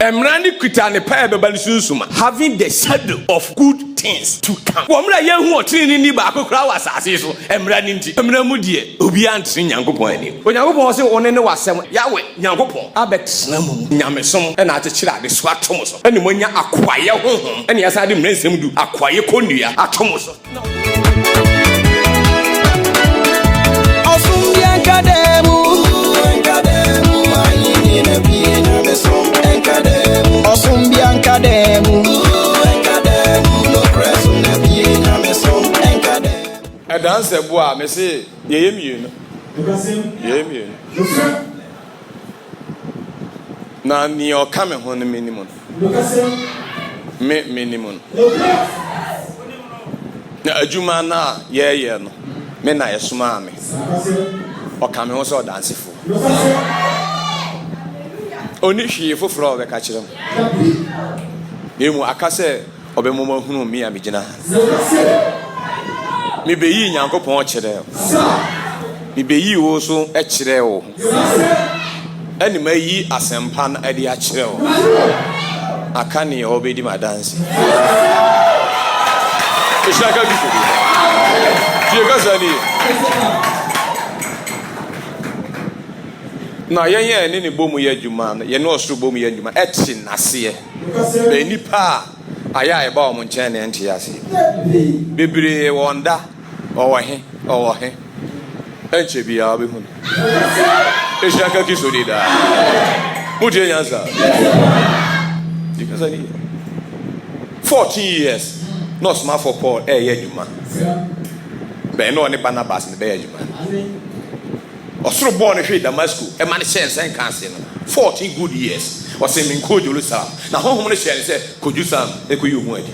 Emrani kritane pa bebali sunsuma. Having the shadow of good things to come. Wamra ye hu otini ni ba akokra wa asase so. Emrani nti. Emramu die obi antri Nyankopon ani. Onyankopon se one ne wasem yawe Nyankopon abetena mu. Nyamesom e na akekira ade so atom so. Ene monya akwaye honhom. Ene yasa de mrensem du akwaye konua atom so. A dance bois, me say, ye mieux. Na ni o kame ho ne minimum. Minimum. Na adwuma na ye no. Me na yesuma me. O kame ho so dance fo. Oni hwie foforo be ka kirem. Emu akase obemoma hunu me amegina. Me be yi Nyankopon kire. Me be yi wo so e kire wo. Ani ma yi asempa na ade a kire wo. Aka ne obedi ma dance. Ishaka bifu. Tiega zani. Na yenye ne bomu ye adwuma no ye ne osoro bomu ye adwuma echi nase be nipa aya e ba o mo nchen ne ente ase bebre wonda owo he enche bia be hu eshaka kisori da muje nyanza because 14 years no smart for Paul ye adwuma be no ne Barnabas ne be adwuma Osoro born in Damascus, a man says and cancer. 14 good years. Or saying in Jerusalem. Now, home share said, could you some? They could you wait.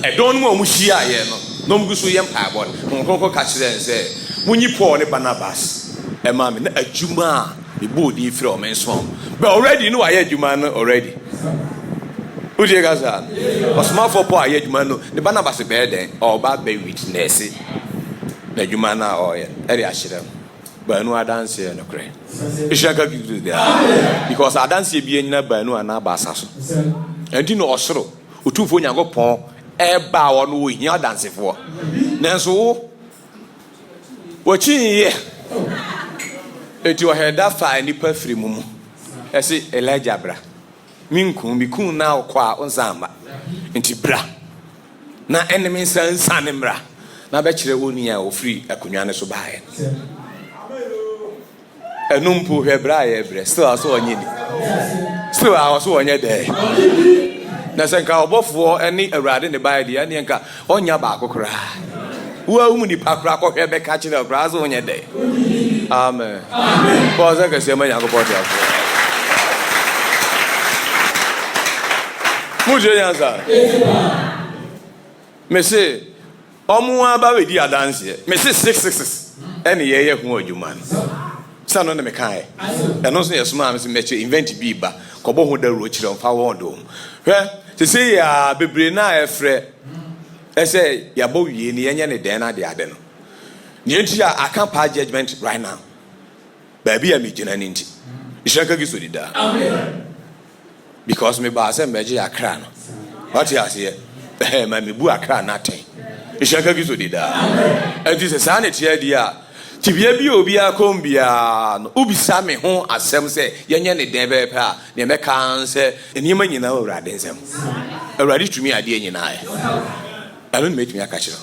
I don't know Mushia, no Gusu Empire, Uncle catch them and say, when you pour on a Barnabas, a mammy, a Juma, the body from and swamp. But already know I had Jumano already. Who's your Gaza? Or small for poor, I had Jumano, the Barnabas a bed or bad baby witness. Na jumana oye eri ashirem ba nu adanse no kre ishaka gidu there because adanse bi enyina ba nu ana ba asaso enti no osoro otufo Nyankopon e ba wo no ohia adansefo nanso wo chiye eti o heda fa ni pa firi mumu ese Elijah bra minkum bi kun na okwa onzamba enti bra na enemy sansa ne mra na be kire woni a ofri akonwa ne so baaye enumpu hebra ye bre still aso onye ni still aso onye de na senka obofo eni awrade ne baaye de ene nka onya ba akokora wo mu ni pakora ko hebe ka kire akora aso onye de amen bo za ka se ma Nyankopon te afo muje nyanza mese omu aba we di adanse me 666 ene ye hu adwuma sano ne me kai eno so yesuma me se meche invent bi ba kobo ho daru kire mfa wo do hwe se se ya bebre na efre ese ya bo wie ne yenye ne den na de ade no ne enti ya aka pa judgment right now ba bi ya me gina nti ishaka gi so di da amen because me ba se meje akra no what you say ma me bu akra na ten ishaka gizo dida enti se sanity dia tibia bi obi akombia no ubisa me ho asem se yenye ne den be pa ne meka se enima nyina awrade nsem awrade tumi ade nyina ai alo me tumi aka kire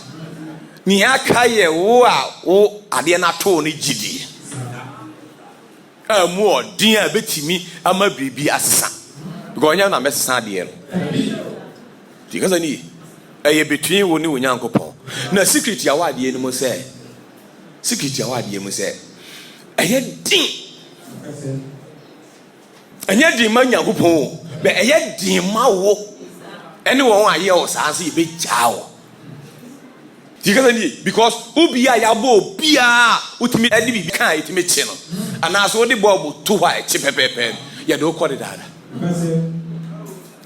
ni aka ye wo a wo ade na to ne gidi amu odin a betimi ama bibi asesa gonya na mesesa ade no because ani eye between wo ni Nyankopon na secret ya wade enu mo say secret ya wade emu say eye din anya din ma Nyankopon be eye din ma wo ene won aye o sanse be jao because ubi ya bo bia utimi edi bi kan itimi che no ana so de bob to why che pepepe ya do call it that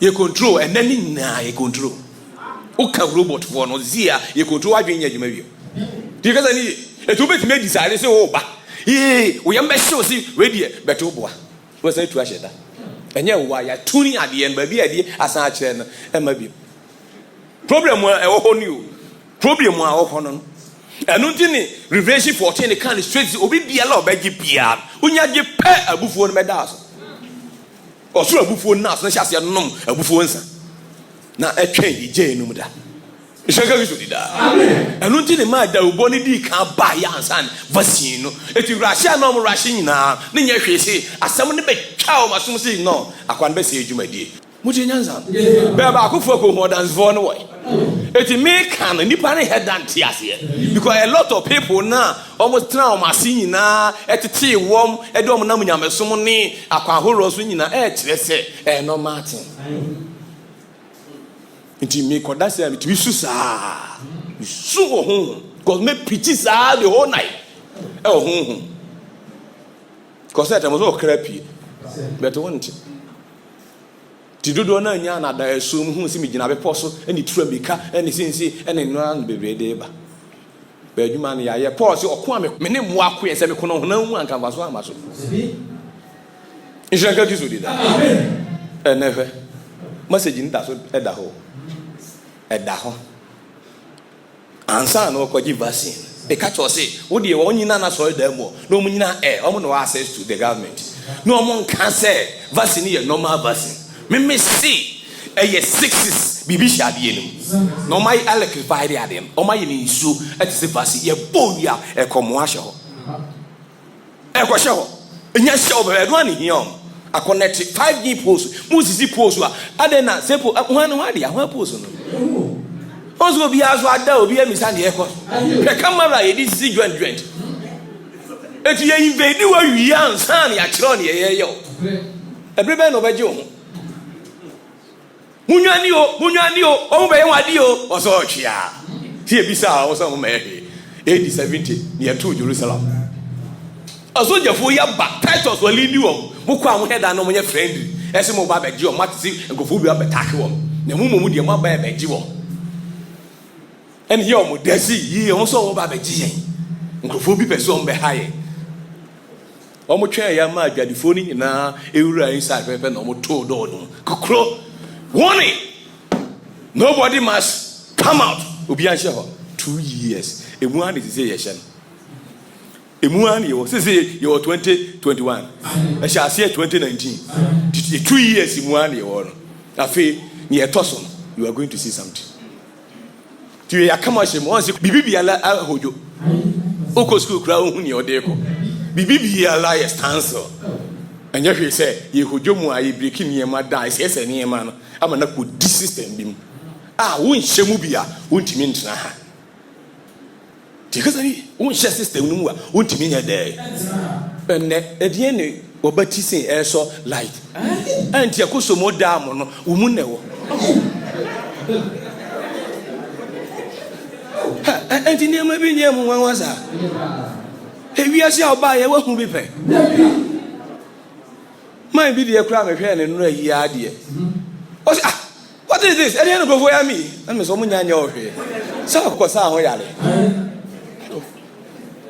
you control and then na you control uka robot for no zia you control adwen adwuma wi because ani etu bet me decide say o ba we am be show see we die beto boa we say tu asheda And yet, why you're tuning at the end, baby, as I said, and maybe. Problem were a new problem were all and no revelation 14 the kind of straight obi be allow by GPR. Unya give pay a buffon medas. Or so a buffon nas, no chassis a nom a buffonsa. Now a change, Jay Numda. It's a good to that. And until the mad that Bonnie D can't buy young son, Vaccino. If you Russia no rushing now, then you say, as someone the big cow must soon say no. I can't be say you, my dear. Mutinanza. Babaku for more than one way. It may can and Nipani had done tears here. Because a lot of people now almost trauma seeing now at the tea warm, a dominam, summoning, a quahoro swinging let's say, no Martin. It may call that to be so home. Because me pitches are the whole night. Oh, home. Because that was all crappy. But I want it. Tido na nya na da esum hu si me gina be poso eni trambika eni sinsi eni no an bebrede ba ba adwuma na ya pause okon me ne mo akoye se me kono honan hu anka baso amaso inshallah kisu di da amen enefe message ni da so eda ho ansa na okoji vaccine e ka cho se wo de wo nyina na so da mo no mo nyina omo no access to the government no omo kan se vaccine ye normal vaccine. Me see a 6s bibi shadi enum no my electrify the adem o my ni nsu etise vasi ye boya e komo ahye ho e ko hye ho enya hye ho be do ani hiom a connect 5G post musisi post a adena sepo hwan no ade ahwan post no onzo bi aso ada obi emisa de e ko e camera ye di si joint etu ye invade wa wi ansa na ya kire on ye yo everybody no beje ho Munyani o, omo be wadi o, oso chia. Tie bisa o so mo mehe. AD 70 near to Jerusalem. Oso jafo ya ba Titus wa lead wo. Mo kwa mo head na mo nye friend. Ese mo ba beji o matisi enkofu bi abetake wo. Na mu de mo ba beji wo. En here mo desi yi o so mo ba beji yen. Enkofu bi pese o be haye. O mo twa ya ma adwadifo ni na ewura inside pepe na mo to do no. Kokro warning! Nobody must come out. Obiansha 2 years. Emuan is say yeshen. Emuan you say you 2021. I shall say 2019. 2 years emuan you on. Afi near Toson, you are going to see something. To ya come out once bibi ala hojo. Oko school crowd hu ni odeko. Bibi ala ya stanso. And you say you hojo mu ayi breaking niema da ese niema no. Ama na ko di system bim won hyemu bia won timi ntena ha tikazani won hyɛ system no mu won timi nya dai enne edie ne obati sen eso light anti akosomo dam no wo mu ne wo anti ne ma bi nyemu wanwasa ewiase oba ye wa hu bi pe man bi de kura me hwɛ ne no ayi ade what is this? Any go for me? I'm so much here. So, of course, I'm here.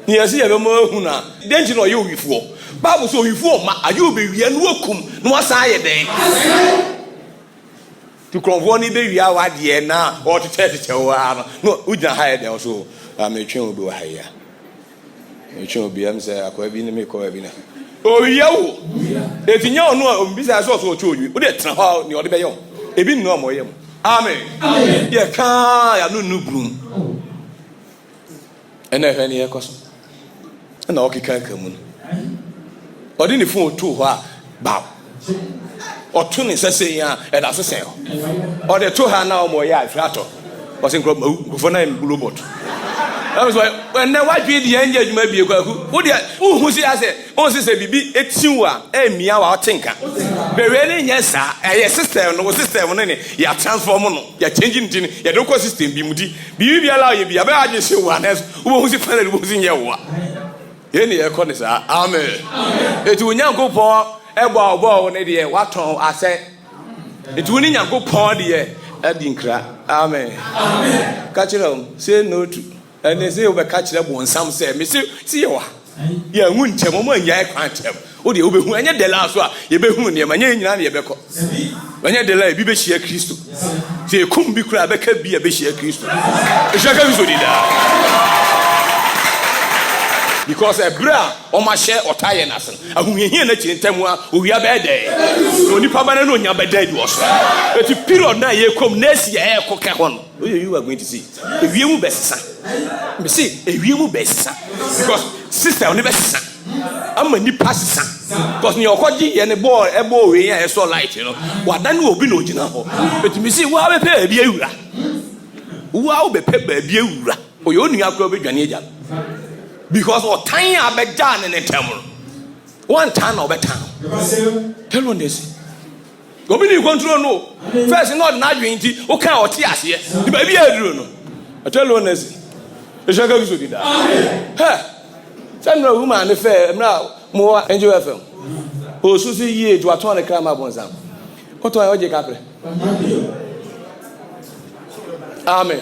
Yes, you have a more huna. Then you know you before. Bible so you for ma you be and welcome. No, I say to convey baby our dear now or to tell it. No, we don't hire them also. I'm a chain will be higher. A chain will be, I'm saying, I could be in the make of it. Oh, yo, if you know, besides also told you, but it's how you ought to be young. Ebi no moyem amen ye ka ya no brum ene hwe ne yekoso na okika kamu odi ni fun otu ho a ba otu ni sese ya e da sese ho odi to ha na omo ya afrato o se nkro go na robot. That was why when na wadwe di anje adwuma bie kwaku wo de hu si ase on se bibi etiu a emia wa otenka bewe ne nyesa eye system no system no ne ya transform no ya change ntin ya do ko system bi mudi bibi bia la ye bia ba age se wa na wo hu si panel wo si nye wa ye ne ye ko ne sa amen etu nyankopon egba obo ne de waton ase etu ni nyankopon de adi nkra amen catch them say no to and they say we catch them one some say me see you ya hu ntem mo anya kwa ntem o de obehu anya de la so a ye behu ne manya nyina na ye beko anya de la bi be hia Kristo se kum bi kura beka bi be hia Kristo ejaka bi so dida because ebra o ma hye otaye nasen ahuhehie na chintem a ohia be de oni pa bana no nya be de oso eti period na ye kom na si ye koka ho no you are going to see ewiemu besesa me see ewiemu besesa because sister oni besesa ama ni pasesa because ni okoji ye ne ball ebo we ya so light you know wada na obi na ogina ho eti me see wa be pe bia ewura wa wo be pe ba bia ewura oyo onu akro be dwane eja because what time abeja ne temuro one time na obeta tell one this obi ni control no first not na dwenti o kan o ti ase di ba bia aduro no tell one this e shaka bi so di da ha sanra woman ne fe mra mo enjoy fm o so si ye to aton ne kra ma bonzam o to o je kapre amen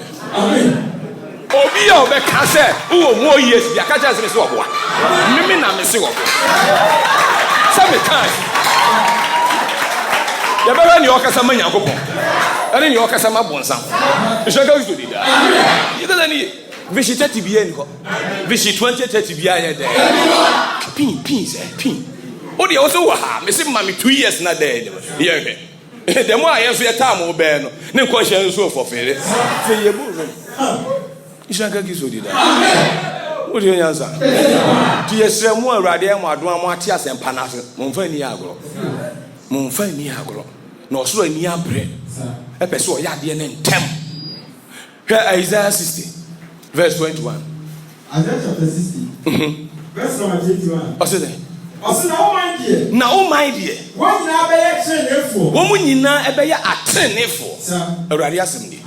obi o be ka se wo mo yes bia ka cha se me se oboa mimi na me se oboa se me kan ya be ni o ka sa manya kokon ani ni o ka sa ma bonsam e shaka wi so di da you go ni vishi 30 bia ni ko vishi 2030 bia ya de pin se pin o de o so wa ha me se ma me 2 years na de ye he the more I so ya time o be no ne ko hye so for fere fe ye bu Ishaka gizo dida. Amen. What do you answer? Dear Samu, Radia, Madua, Matias, and Panas, Monfani Agro. Monfani Agro. No, so near bread. A person, Yadian and Tem. Here Isaiah 60, verse 21. Isaiah chapter 60, verse number 21. What's it? Now, my dear. What now be a train for? Woman, you know, a bear at 10 for. A radiasity.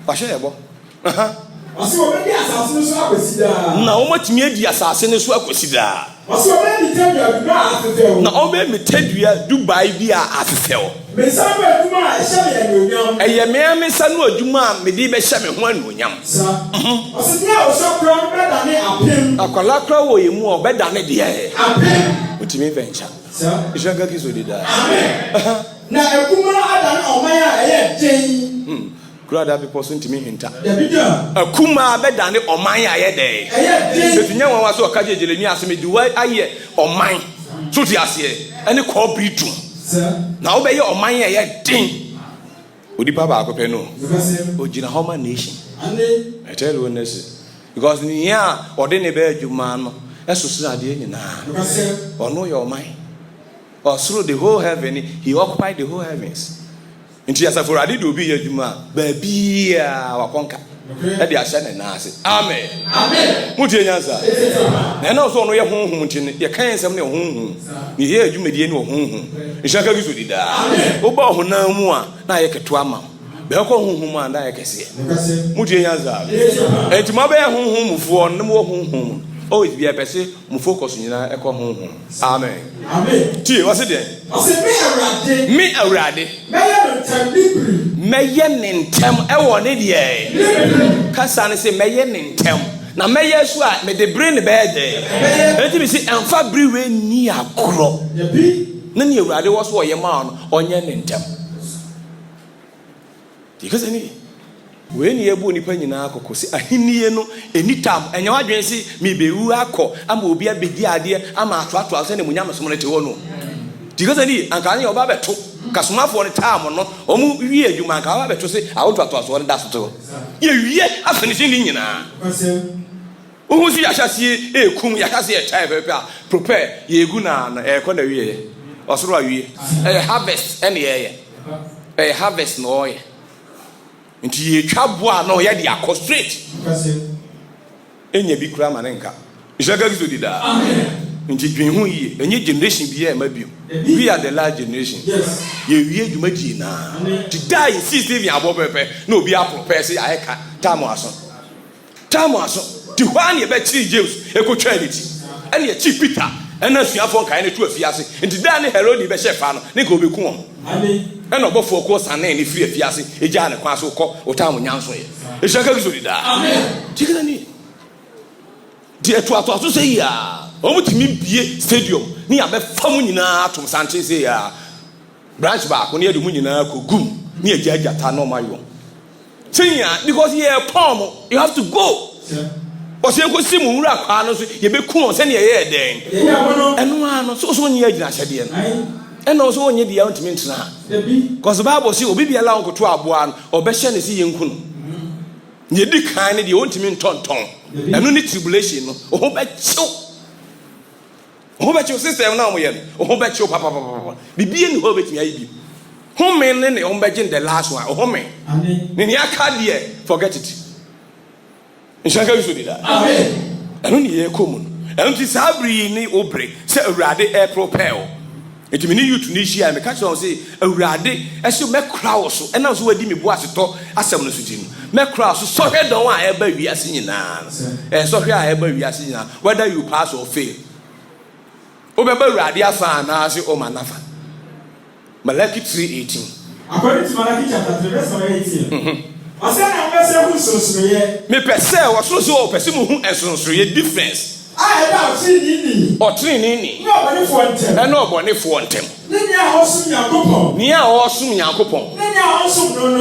Pashabo. Na o matimi adi asase ne so akosida na o be metadua Dubai bi a afefewo me sa ba aduma a hye me anyonyam eye me sa no aduma me di be hye me ho anyonyam osidi a osokro be da ne apem akwala kra wo yemu o be da ne de apem utimi venture ishaka kiso dida amen na ekuma ada na oman a eye den Grada people soon to me hinta. A kuma better than or mine I day. If you know what I can't ask me, do I hear or mine? Truth, yes, and a call breed too. Now, be your mine I ding. Would the Papa Copeno? Ojina Homa nation. I tell you, because near or then a bear you man, as society now. Or know your mind. Or through the whole heaven, he occupied the whole heavens. Nti asafo ade do bi yadwuma ba bia wakonka e de ahye ne na ase amen amen mutie nyansa na na so no ye honhom nti ne ye kan nsem ne honhom ne ye adwuma die ne honhom nshaka bi so di da amen wo ba honam mu a na ye keto ama be ko honhom a na ye kese mutie nyansa enti ma ba ye honhom mufo ne mo honhom always be a person mu focus nyina e ko honhom amen amen ti what's it there me awrade meye ne ntem e wo ne de kasa ne se meye ne ntem na meye so a me de brain be de enti bi se emfa briwe ni akro na ne awrade wo so wo ye ma no onye ne ntem ti kasa ni we ni ebu nipa nyina akoko se ahiniye no enitam enye wadwen se me bewu akọ ama obi abedi ade ama atoato ase ne munyam so ne te wo no because ni anka anya oba beto kasomafo ne time no omu wie adwuma anka oba beto se awotoato aso ne da so to ye wie afinishi ni nyina ohu si yahyasie ekum yakase ye chai pepe a prepare ye egu na ekọ na wie osoro awie harvest ene ye harvest no ye nti ye twabo na o ye de akọ straight enya bi kura ma ne nka ishaka gizo dida amen nti dwen hu yi enye generation bi e ma bi we are the large generation yes ye wie adwuma di na to die insist bi abo pepe na obi apropose say ayeka time aso ti hwan ye be chi James ekotwa eliti ene ye chi Peter ene suafo kan ne to afiase nti da ne Herod be shefa no ne ka obeku won amen ene obofo ko sanen ne free afiase eja ne kwa so ko otam nyanso ye eshaka gizo dida amen tikana ni di eto ato so say ya omutimi bie stadium ni abefa mu nyina atom sanche say ya branch back on the nyina ko gum ni agya ta no mayo tinya because here palm you have to go o se ko simu wura kwa no so ye be ku on se ne ye den eno ano so nyi agina hyede no eno so onye dia ontimi ntena because Bible say obi bia la onkoto aboa no obehye ne si yenku no ye di kan ne de ontimi ntonton eno ni tribulation no o ho be chiu system na mo ye no o ho be chiu papa bibie ni ho be timi ayi bi home ne o be gin the last one o home amen ni aka de forget it nshaka bi so di da amen eno ni ye komu eno ti sabri ni obre se awurade e propel etimi ni youth ni hia me catch on say awurade e se me crowd so e na so wadi me bo aseto asem no so di no me crowd so so hwe don a e ba wi ase nyina so hwe a e ba wi ase nyina whether you pass or fail obeba awurade afa na se o manafa Malaki 3:18 according to Malaki chapter 3 verse 18 osana mbese hu sosroye me pese wo so o pese mu hu ensonsroye difference eba otrinini no obonefo ntem ni a osum yakopon ni a osum yakopon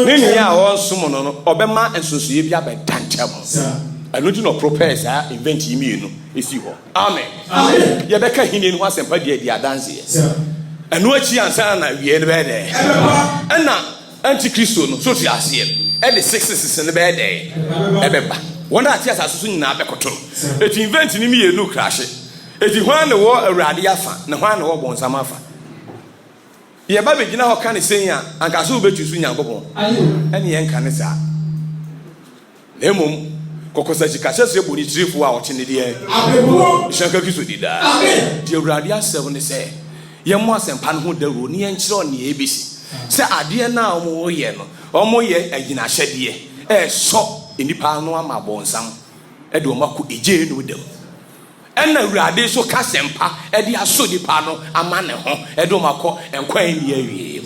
ni a osum no obema ensonsoye bia be dantem anu di no propose a event yimi no esi ho amen ye beka hini no asempa di adanse ye anu achi ansa na wie ne be de na antikristo no so ti ase e de 66 ne be de e be ba wona ati asaso so nyina abekoto eti event ni mi enu crash eti hwan ne wo awurade afa na hwan ne wo bonsam afa ye ba begina ho ka ne senya anka so betu su nyankopon ene ye nka ne sa lemom kokosa jikasha se boni trifo a oche ne de abebo shanka kiso dida amen di awurade asem ne se ye mo asempa no ho dawo ne ye nkire ne ebisi se ade na omo ye no omo ye agina hyede so enipa no ama bonsam e de omako eje no dem ena awurade so ka sempa e de aso nipa no ama ne ho e de omako enkwan ni awie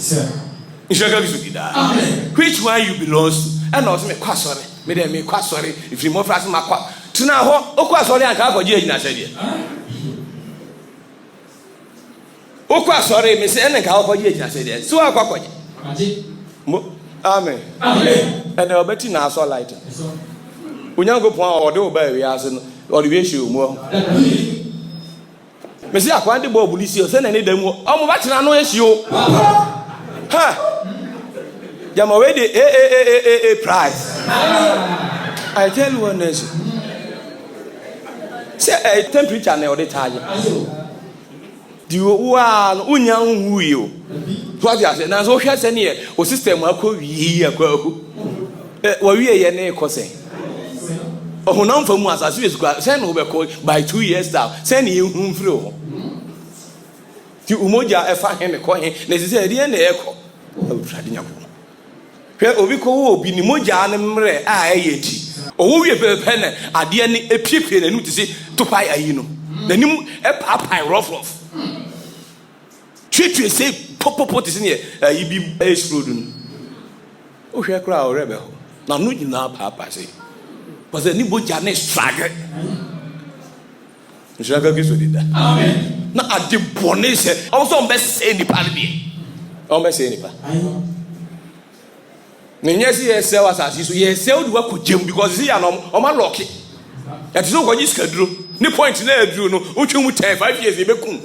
nshaka biso dida amen which one you belongs to ena o se me kwasore me de me kwasore if you mo frase makwa tuna ho okwasore anka akọje agina hyede okwasore me se ena ka akọje agina hyede so akọje amen amen and obeti na so light onyankopon a ode oba wi ase no ode wi ehie omu me se akwande bo bulisi o se na ne damu o mo ba tena no ehie o ha jama we de price I tell you one nation say a temperature na ode charge di wa no unya hu yi o what you say na so hwe se ne o system akọwi akọ wa wie ye ne kose ohunam famu asase esukwa say no be call by 2 years down say ne hu mfiri ho ti umoja efa he ne ko he na sise ade ne ekọ awurade nyako hwe obi ko wo obi ni moja ne mre a eye ti owo wie pepe ne ade ne epiepie na nu ti se topai ayi no nanim e papai rough twe say popopo ti se ne yi bi explode no o hwe kra o rebe ho na no nyina papa say was ni moja ne struggle nshaka kiso dida amen na ade bone se o so mbe se ni pa de o mbe se ni pa Ninyesi yese wasasi so yese odi wa kojem because see ya no o ma lock it so ko jiska duro ni point na aduro no utwemu 5 years e bekun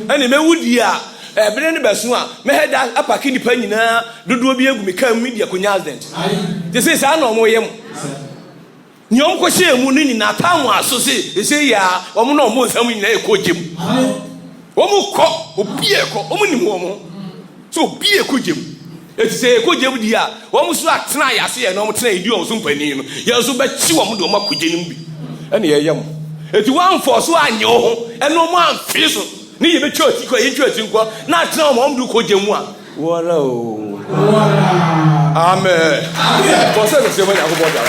ani me wudi a ebere ne beso a me heda apaki nipa nyina dodo bi egu me kan media konya accident they say sa na o mo yem nyom ko hye mu ni na tamu aso se ya o mo na o mo nsam nyina e kojem o mo ko obi e ko o mo ni mo so obi e kojem eti se ko jebu dia wo musu atena yase ye no mo tena idi o so mpani no ye so ba chi wo mo do makuje nim bi ene ye yam eti wan for so anye ho eno mo amfi so ni ye be choti ko ye choti nko na atena mo do ko jemu a wala o wala amen amen for se se mo ya ko boda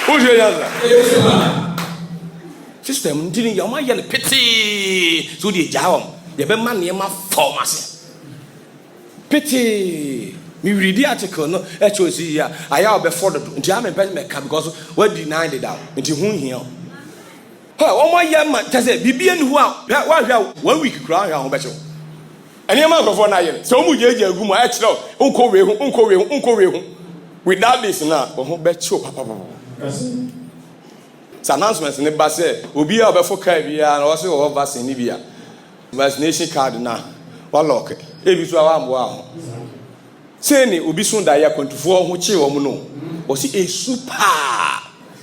o je ya system ndini ya ma ye ne peti so di jawam ye be man ye ma form ase pity me read the article no HOC ya aya obe for do nti am be make because we deny the down nti hu hia One young man just said, Be in 1 week cry on better. And your mother for 9 years. So much whom I actually uncle without this now, or bet you, Papa. Some announcements in the bus will be over for Caribbean and also over us in Libya. Vaccination card now. One lock. If you are wow. Saying it will be soon that you are going to form which you know. Was it a super?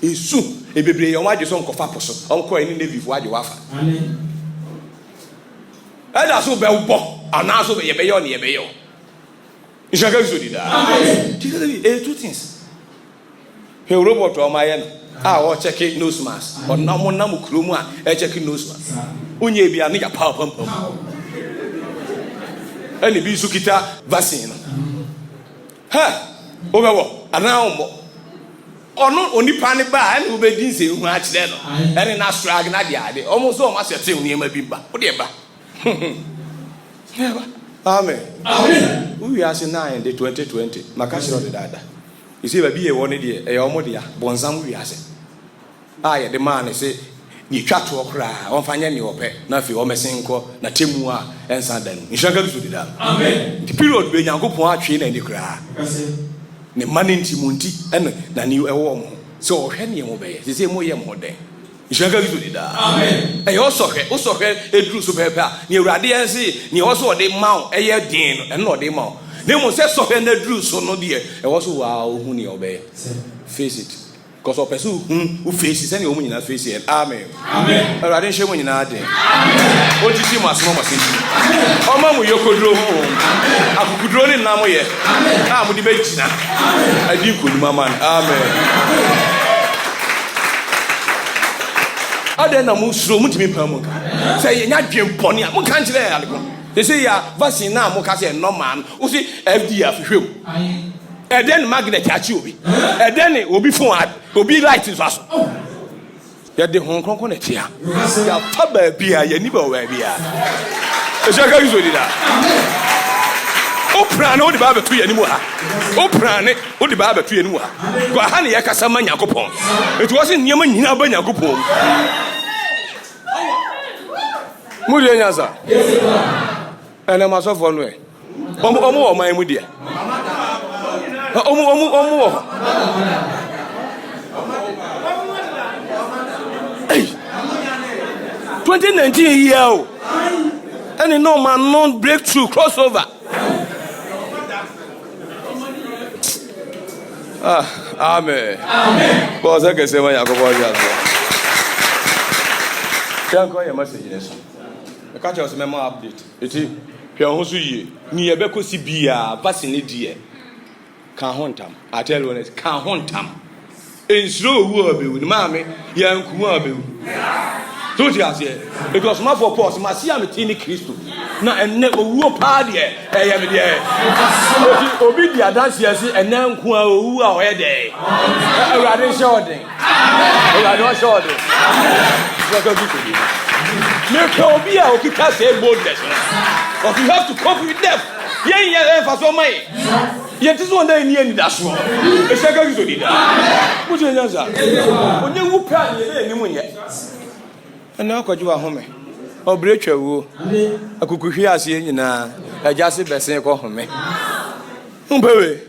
A soup, a baby, and why you don't cough us? Uncle, any navy for what you offer. And that's so bell, and now so be a bayon, a bayo. You shall go to that. Two things. He robot on my end. I checking nose mask, or no more namu kruma, checking nose mask. Unye be a nigga power pump. And the Bisukita vaccine. Ha! Over and now. Only panic by and be dizzy who had then, and in Australia, Nadia, almost all must have near my bimba. Whatever. Amen. We are saying in the 2020, Macasio the dada. You see, be a 1 year, a omodia, Bonsam, we are saying. I, the man, say, you chat to a cry, on finding your pet, nothing, or Messinko, Natimua, and Sandan. You shall go to that. Amen. The period when you go for train and you cry. Ne money Timunti and na new a warm. So, Henny obey, the same way more day. You shall go to that. Amen. I also a true super near Radiancy, near also a day mount, a year din, and not a mount. They must have so and the drew so no dear. I also wow, who near obey. Face it. Because of person who faces any woman in a face it. Amen. Amen. I didn't show when you're not there. What you see, my small city. Oh, Mamma, you could draw home. I could draw in Namoye. I'm with the bench now. I did good, Mamma. Amen. I then I move so much to me, Pamuka. Say, not Jim Pony, I'm can't there. They say, yeah, vaccine now, Mocassi, no man, who say FDF. And then magnet at you. And then it will be forward, will be light in fast. Yet the Hong Kong connect here. You have Pabba beer, you never wear beer. The Shaka is with that. Oh, Prano, the barber tree anymore. Oh, Prane, what the barber tree anymore. Go honey, Yakasamania Copon. It wasn't Yaman Yabanya Copon. Mudianaza. And I must have one way. Oh, my Mudia. 2019 year, and no man non breakthrough crossover. Amen. Amen. Boss, I can say my Yakobo. Can't call your message. The catch us memo update. It is Piahosu, near Becosi Bia, passing it dear. Can't hunt him. I tell you, it can't hunt him. In slow word, with mammy, young Kumabu. So she has here. Because my for post, my see I'm a teeny Christo. Now, and never whoop party. I am there. Obidia dance here, and now who are there. I didn't show them. I don't show them. Make Obia or Kita say boldness. But you have to cope with them. Yeah, for so many. Yet this one day near that's one. The second is to do that. What's your answer? When you whoop party, and now could you are home? Oh, break your woo. I could hear us in a just best say call home. Baby.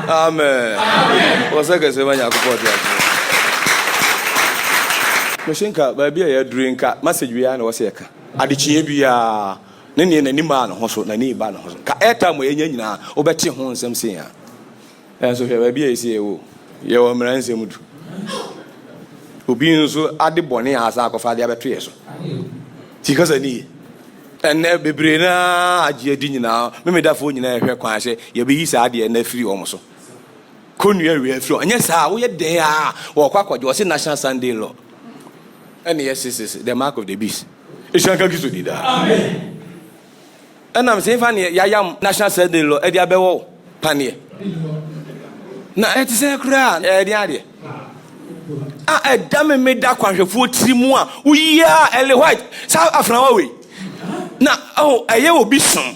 Amen. Was I can say when you could. Machinka, baby, a drinker, message we are no second. Adicibia, Nini and any man, Hosso, Nani Ban, Airtime, we ain't now, or betting home some singer. And so here, baby, I say, oh, your man, Simut. Who being so at the bonnet as I could father betrays. Because I need. And never be brainer, Adina now, maybe that phone in a quiet say, you be his idea and free almost. Couldn't you through? And yes, sir, we are there, or Quack was in National Sunday law. And yes, this is the mark of the beast. It's not going to do that. Amen. And I'm saying, Fanny, Yam National Sunday law, Eddie Abel, Panier. Now, it's a crowd, Eddie idea. A damn made that question for 3 more. We are Ellie White, South Africa. Now, oh, a year will be soon.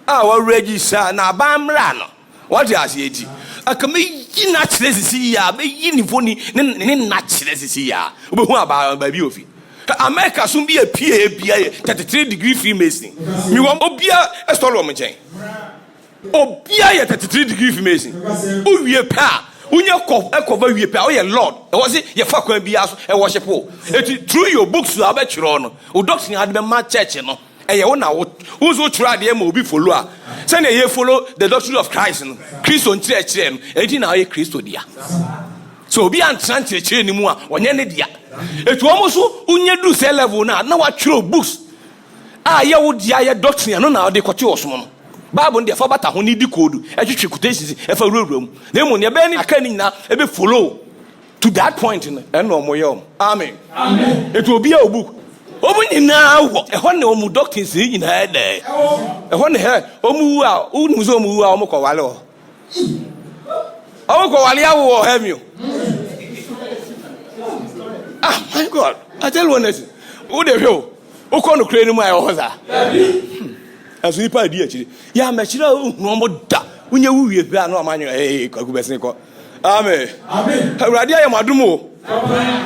Our register now, Bam Rano. What does he? I come yi na kyerɛ sisi ya be yi nivo ni ne na kyerɛ sisi ya obehu aba bi ofi America so bi apie bia 33 degree Freemason mi won obia estolo mo nkyɛn obia yɛ 33 degree Freemason o wie pa unye ekova wie pa o yɛ lord e wo se ye fa kwan bia so e worship o through your books you abɛkyerɛ no o doctrine ade be ma church no eye wo na wo so try de ma obi follow a say na ye follow the doctrine of Christ no Christ on kyerɛ no enti na ye Christ dia so obi antran kyerɛ ni mu a onye ne dia etu omo so unye do say level na wa twere books ye wo dia ye doctrine no na de kote osom no Bible ndi fa bata ho ni di code etwetwe quotations e fa rurum na emu ne be ni aka ni na e be follow to that point no e no mo ye amen etu obi a book omu nyina wo e ho ne omu doctrines ni nyina e de e ho ne he omu a unu so omu a omu ko wale o omu ko wale awo he mi my God, I tell you one thing. Who the hell? Who come to create my house? As we pay dear, yeah, my children, no more da. When you will be no man, hey, Kakubesnico. Amen. Amen. Radia Madumo.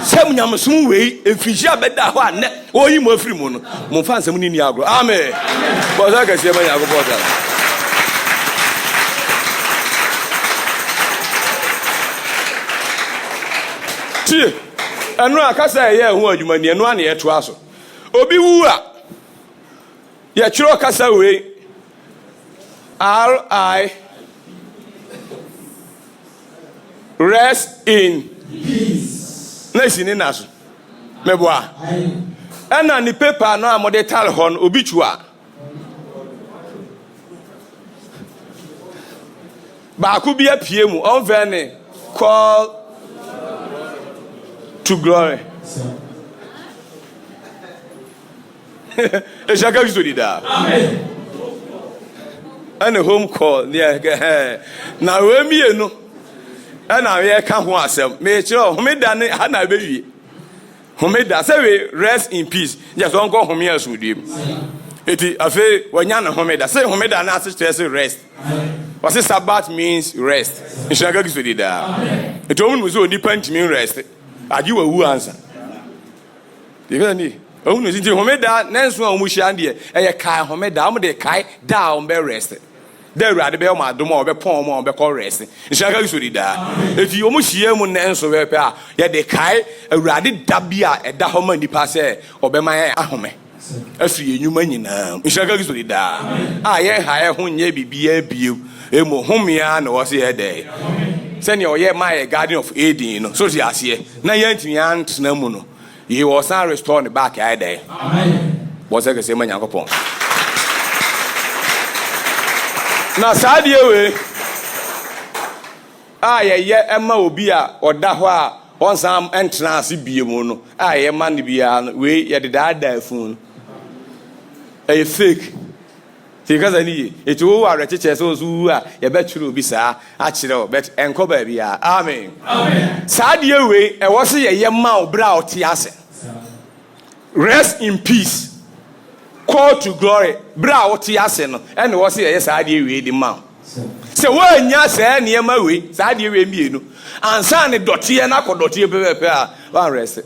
Some Yamasum way, if Fisher better one, or you more free moon. Mon fan some in Yago. Amen. But I can say my Yago. Anu akasa ye hu adwuma ni anu ane yeto aso obi wu a ye kyerɛ kasa we R.I. rest in peace na sini naso meboa ana ni paper no amode tal hon obi chua ba ku bi apie mu on vene call to glory. Et chacun se dit là. Amen. And a home call near now we me no. And now we can't want some. Make sure who made that Hannah baby. Who made that say rest in peace. Just don't go home here with him. It is a fair when you're home that say who made that answer to rest. What is Sabbath means rest. In chacun se dit là. It only was so depend mean rest. Ajiwa who answer. Because ni o no sinti homeda nenso a omuhia de e kai homeda am de kai da on be rest. Da urade be o ma dom o be pon o be call rest. Nshaka so di da. Efi omuhia mu nenso we pe a ye de kai urade da bia e da ho ma nipa se o be man ahome. Afiri enyuma nyina. Nshaka so di da. Ye ha ye ho nye bibia bio. Emu homia na wo se ye de. Send your year my Garden of Eden, so she has here. Na yanti yant na mu no. He was not restored the back eye there. Amen. Was I say man yakopon. Na sadie we. Ye Emma obi a oda ho a on sam entrance bie mu no. Ye man bia we ye de da fun. Fake. Because I need it will are teachers who are a better will be sir, actually, but enco baby. Amen. Amen. Sad year way, I was a young man brow tiase. Rest in peace. Call to glory, brow tiasen, and was a yes idea way the man. So when you say near my way, sad year way, and son a dotty and apple dotty pair, one rest.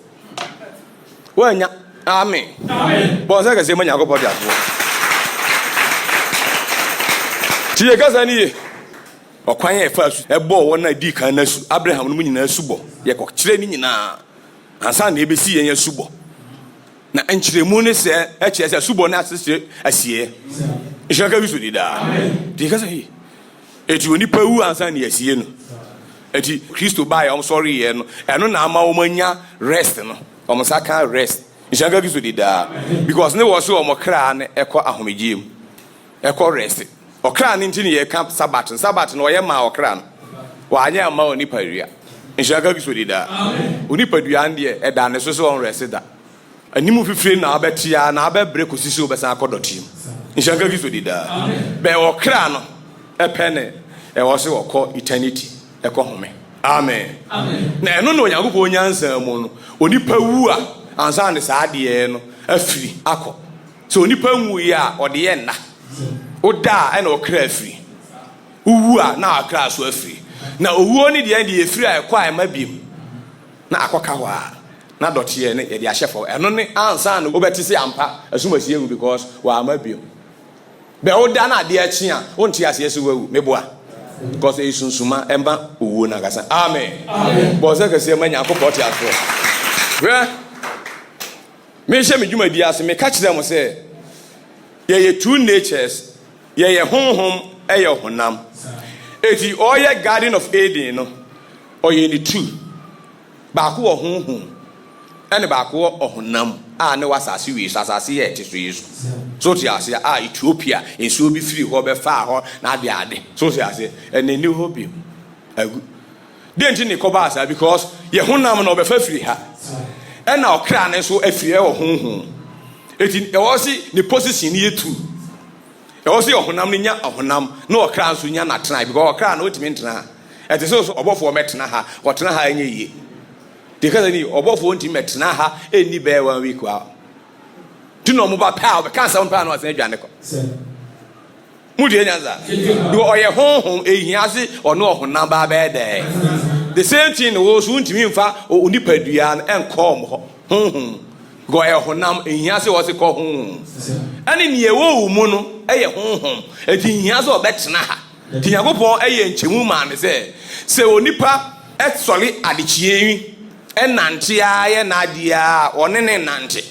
When ya, amen. Amen. But I can say when you go for that. Tie kasa ni okwan e fa su e bo wona di kan na su Abraham no nyina subo ye ko kire ni nyina ansa na ebesi yen subo na enchiremu ne se e kire se subo na asese asie ishaka bi su di da tie kasa hi eti oni pawu ansa na asie no eti Kristo ba ya sorry ye no eno na ama wo manya rest no o saka rest ishaka bi su di da because ne wo so o mo kra ne ekọ ahomegiem ekọ rest okra ni ntini ye camp Sabbath no ye ma okra no wa anya ma oni padua nshaka biso di da oni padua ande e da ne so so on resida animu fifire na abetia na abebre kosisi obesa akodotim nshaka biso di da be okra no e pene e wo se wokọ eternity e ko home amen na eno no onyagopo onyansa mu no oni pawu a ansa ne saade no afiri akọ so oni pawu ya ode ye na Oda and okra free. Uwa na akra so free. na owuo ni de ye free akwa ema biem na akoka wa na dɔteɛ ne yɛde ahyɛ fɔ ɛno ne ansa no wobɛte sɛ ampa asumasi ewu because wa ama biem bɛ woda na ade akyi a wonte ase yɛsɛ wawu meboa because esunsuma ɛmba owuo na kasa amen bɔ sɛ kɛse ma Nyankopɔn te aso hwɛ me hyɛ me dwuma di ase me ka kyerɛ mo sɛ yɛyɛ two natures yɛyɛ honhom ɛyɛ honam eti ɔyɛ Garden of Eden no ɔyɛ ni two baako wɔ honhom ɛne baako wɔ ɔhonam a ne wasase wi asase yɛ te so yesu so te ase a Ethiopia nsuo bi firi hɔ bɛfa hɔ na ade so te ase ɛne ni hɔ bi agu denti ne kɔba asa because yɛ honam na ɔbɛfa firi ha ɛna ɔkra ne so afiri wɔ honhom eti ɛwɔ si ne position ne yɛ two ɛwɔ si ɔhonam ne nya ɔhonam na ɔkra nso nya na tena because ɔkra na otimi ntena ɛte so ɔbɔfo mɛtena ha ɔtena ha nyɛ yie because ni obofo nti metena ha eni be 1 week wa ti no mo ba pa o ka sa pa na wasan adwane ko mu de nyanza do oye honhom ehia se ono ohona ba be de the same thing wo so ntimi mfa onipadua enko mo honhom go e honam ehia se wo se ko honhom ani ne ewo mu no eye honhom eti ehia se obetena ha ti Yakobon eye nchemu ma ne se onipa esole adechiewi enante a ye nadia onene nante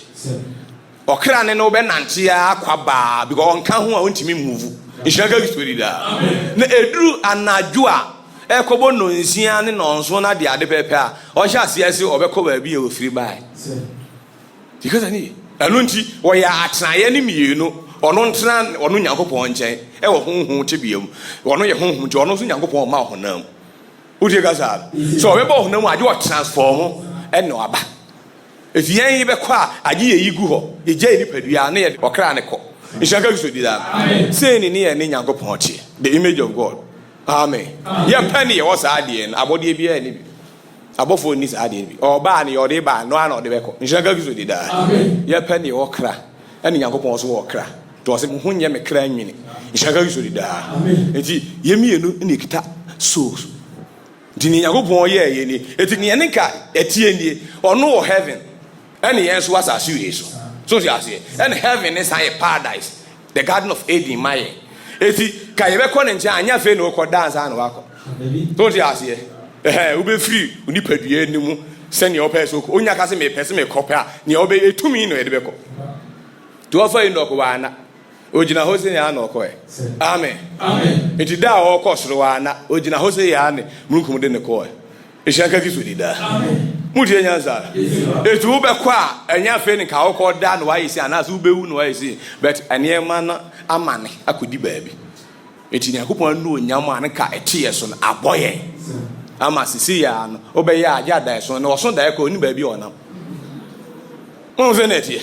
okra ne no be nante a kwaba because onka ho a ontimi move ishaka gisori da na eduru anadwo a ekobo no nsia ne no nso na de ade pepe a o hya asiase obekọ ba bi e ofiri bai because ani anunti wo ya atenaye ne mienu ono ntena ono Nyankopon nchen e wo honhom tebiam ono ye honhom nti ono so Nyankopon ma honam udi gaza so we bo honam ade o transform e no aba if yen yi be kwa age ye yigu ho eje ni padua na ye okra ne ko ishaka gisodi da say ni ye ne Nyankopon che the image of God amen ye pani ye was ade en abode bia ni bi abofo ni sa ade bi oba ne yode ba no ana ode be ko ishaka gisodi da amen ye pani ye okra ene Nyankopon so okra to se ho nye me kra nwini ishaka gisodi da amen enti ye mienu ne kita so dini Yakobon ye ni eti ne nka etie nie ono wo heaven ene yen so asase wi so ti ase ene heaven is a paradise the Garden of Eden my eti ka ye be ko ne nche anya fe no ko dance anu wako so ti ase wu be free uni padua nimu se ne opa so ko onya ka se me pese me kopa a ne obe etumi no ye de be ko to ofa ino ko wana ojina hose ya na okoe amen amen eti da o kosoro wa na ojina hose ya ne munkum de ne koe ehyanka kisodi da amen mudie nyanza etu be kwa enya fe ne ka okọ da no wa yisi ana so bewu no wa yisi but eniema na amane akodi baabi eti ne akopon no onyam ane ka etiye so na aboye ama sisi ya no obeya aja da so na oso da ko ni baabi onam Onzeneti.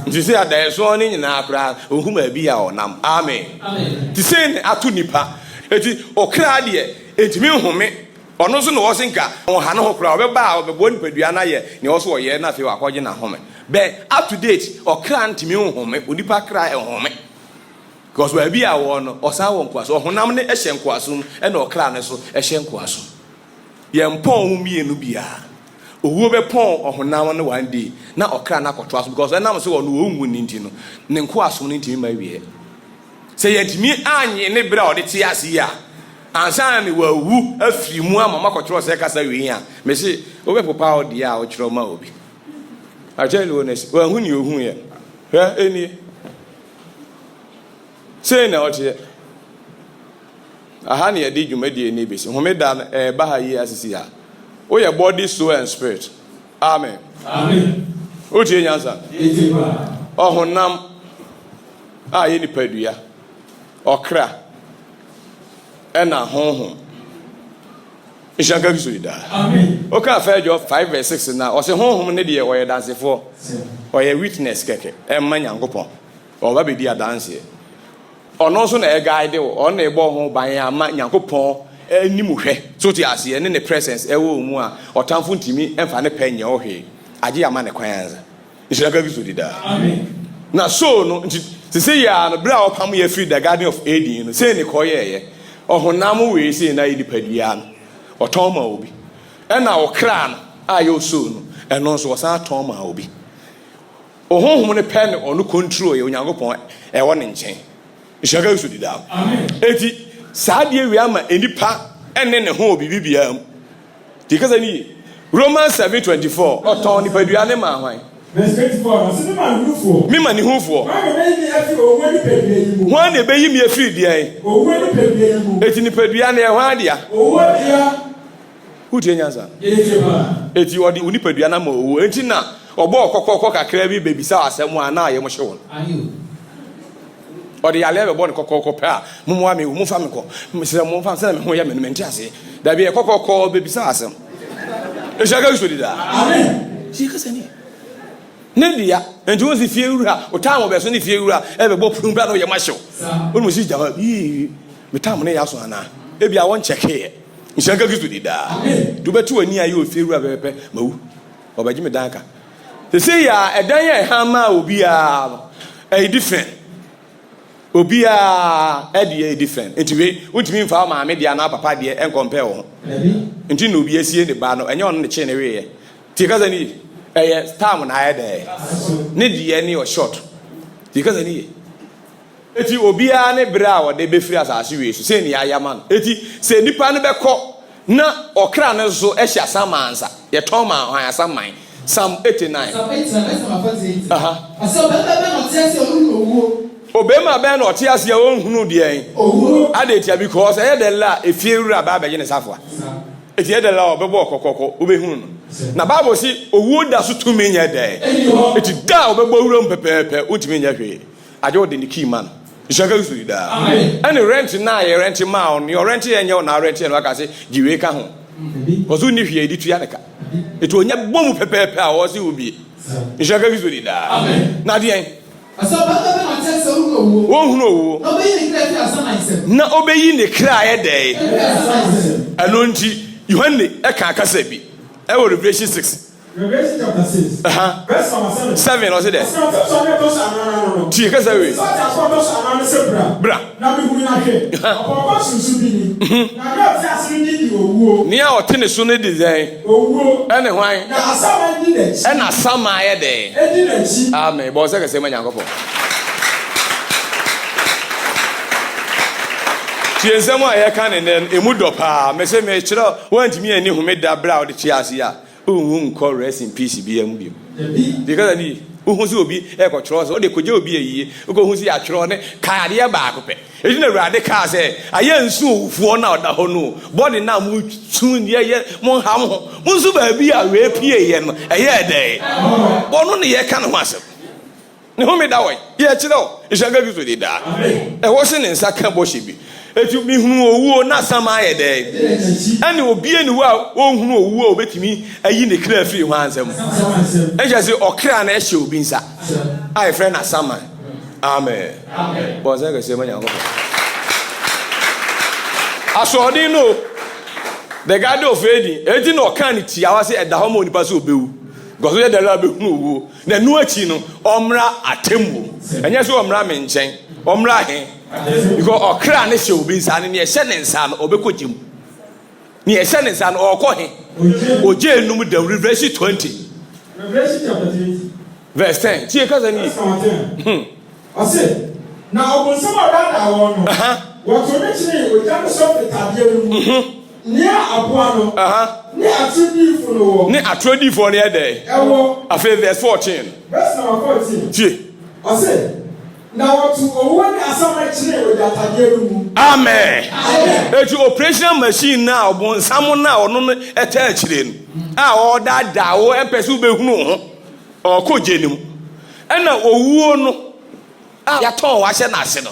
Nti se ada so ni nyina akra ohuma bi ya onam. Amen. Amen. Ti se ne atu nipa. Eti okra de enti mi home. Ono so no wo senka on ha no ho kra obeba obebo nipadua na ye ne wo so ye na fe wakoje na home. Be up to date okra ntimi home onipa kra home. Because we bi ya wo no osa wo nkwaso honam ne ehye nkwaso e na okra ne so ehye nkwaso. Ye mpon hu mienu bia. Owo be pon ohonam no one day na okra na kotwa so because enam so no owu ni nti no ne nko aso no ntimi ma wie se yentimi anye ne bra ode ti ase ya ansa ne wawu afiri mu ama makotro se kasa wi a me se obe popa ode a o kiro ma obi ajeli wonesi wa hu ni ohun ye hwe eni se na oche aha ne yedi dwumadi eni besi homeda ba ha yi asisi ya oh your body, soul, and spirit. Amen. Amen. Oh, Jenyansa. Oh, honam. Ah, ye ni padua. Okra. Ena honhom. Ishaka gisida. Amen. Oka fa jo 5 verse 6 na. O se honhom ne de oye dance for. Oye witness keke. Emma Nyankopon. O ba be di dance. Ono so na e guide wo. O na e bo ho ban ama Nyankopon. Ni muhwe so ti ase ne presence ewo mu a otamfo ntimi emfa ne panye ohwe age ama ne kwanza ishaka gisodi da amen na so no nti se ya no bra opam ye free the Garden of Eden no se ne koyeye ohonam we se na nipadua no ɔtɔn ma obi ɛna ɔkra no a yɛ oso no ɛno nso ɔsan tɔn ma obi ɔhonhom ne pɛ ne ɔno control yɛ onyankopɔn ɛwɔ ne nkyɛn nhyɛnka yusu dida eti saa deɛ wi ama enipa ɛne ne ho obi bibia mu di kasa ni Romans 7:24 ɔtɔn nipadua ne ma hwan verse 24 ɔsɛ me ma ne hufoɔ hwan na ɛbɛyi me afiri deɛ eti nipadua ne ɛhwan dea wotie nyansa eti ɔde wo nipadua na ma owo eti na ɔbɔ ɔkɔkɔkɔ kakra bi bebisa asɛm a na ayɛ mo hye wɔn ɔde yale bɛbɔ ne kɔkɔkɔ pɛ a momoa me mo fa me kɔ mesɛ mo fa sɛ me ho yɛ me mente ase da bi kɔkɔkɔ bebisa asɛm ɛhyɛka yusu dida amen si kasa ni ne dia enti wo si fie wura o time obeso ne fie wura e bɛbɔ prum bra no yɛ mahyew wo mo si jama yi me time ne yaso ana e bia won check here ɛhyɛka yusu dida amen do betu ani ayi o fie wura bɛpɛ mawu ɔbɛgye me danka se se ya ɛdan yɛ hama obi a different obi a ɛde different enti we wontimi mfa ma me dia na papa de en compare wo enti na obi asie ne ba no enye on ne che ne we ye ti kaza ni stam na ayede ne die ne o short ti kaza ni eti obi a ne bra wo de befiri asase we so se ne ya yama no eti se nipa ne bɛkɔ na okra ne so ehya samansa ye ton ma hwan asaman Psalm 89 aha aso bebe no tie se olu obema bɛn na ɔte ase a ɔnhunu deɛ ade tia because ɛyɛ de la efie wura ba bɛgye ne safoa eti ɛyɛ de la ɔbɛbɔ ɔkɔkɔkɔ obɛhunu no na bible si owuo da so tumi nyɛ dɛ eti da ɔbɛbɔ wura mu pɛpɛɛpɛ wotumi nyɛ hwee agye ɔde ne key man nhyɛnka yusu da ɛne rent na yɛ rent ma ɔno yɛ rent yɛ nyɛ ɔna rent yɛ no aka se giwe ka ho ɔso ni hwee di tuya ne ka eti onya bɔ mu pɛpɛɛpɛ a ɔsi obi nhyɛnka yusu da na deɛ wohunu na obeyi ne kra ayɛ dɛ ɛno nti Yohane ɛka akasa bi ɛwɔ Revelation 6 Revelation chapter 6 verse number 7 ɔse dɛ tie kasa we bra na bi hu na hwɛ ɔkɔkɔ sunsun bi ni na bɛ ɔte ase ni di owuo ni a ɔte ne so ne di zɛn owuo ɛne hwan na asama di n'akyi ɛna asama ayɛ dɛ edi n'akyi amen bɔ sɛ kɛsɛ ma Nyankopɔn tie nsɛm a yɛka ne nɛ emu dɔ paa mɛsɛ mɛkyerɛ wantumi ani homeda bra ɔde kye ase a ohu nkɔ rest in peace bi am bi because ani ohu si obi ɛkɔtwerɛ sɛ ɔde kɔgye obi ayie ohu si atwerɛ ne kaadeɛ baako pɛ ɛdi na Awurade kaa sɛ ayɛ nsu owufoɔ na ɔda hɔ no bɔde na mo tun deɛ yɛ mo ham ho mo nso baabi a wee pie yɛ no ɛyɛ dɛ ɔno ne yɛka ne ho asɛm ne homeda wɔ yɛkyerɛ o nhyɛnka bi so de daa ɛwɔ se ne nsa ka bɔhyɛ bi eti mihunu owuo na sama ayɛ dɛ ɛne obie ne wo a onhunu owuo a obetimi ayi ne kra afiri ho ansɛm ɛgye sɛ ɔkra na ɛhyɛ obi nsa a yɛfrɛ na sama amen bɔn sɛ kɛsɛ ma Nyankopɔn asoɔden no the guy of Edi eti na ɔka ne tiawa sɛ ɛda hɔ ma onipa sɛ obewu gɔso yɛ dɛla bɛhunu owuo na nu akyi no ɔmmra atemmu ɛnyɛ sɛ ɔmmra me nkyɛn ɔmmra he because ɔkra ne hyɛ obi nsa ne ɛhyɛ ne nsa no ɔbɛkɔ gyem ne ɛhyɛ ne nsa no ɔkɔ he ogye enum da Revelation 20 Revelation chapter 20 verse 10 tie kasa ni ɔse na ɔbonsam a ɔdaadaa wɔn no wɔto ne kyerɛ ogya no sɔ fitadeɛ no mu nea aboa no ne atrodifo no wɔ ne atrodifo no yɛ dɛ ɛwɔ afei verse 14 verse number 14 tie ɔse na wɔto owuo ne asama kyerɛ ogyatadeɛ no mu amen eti operational machine na ɔbonsam na ɔno no ɛtɛ akyire no a ɔdaadaa wo ɛmpɛ sɛ wobɛhunu ho ɔkɔ gye ne mu ɛna owuo no a yɛtɔn wahyɛ n'ase no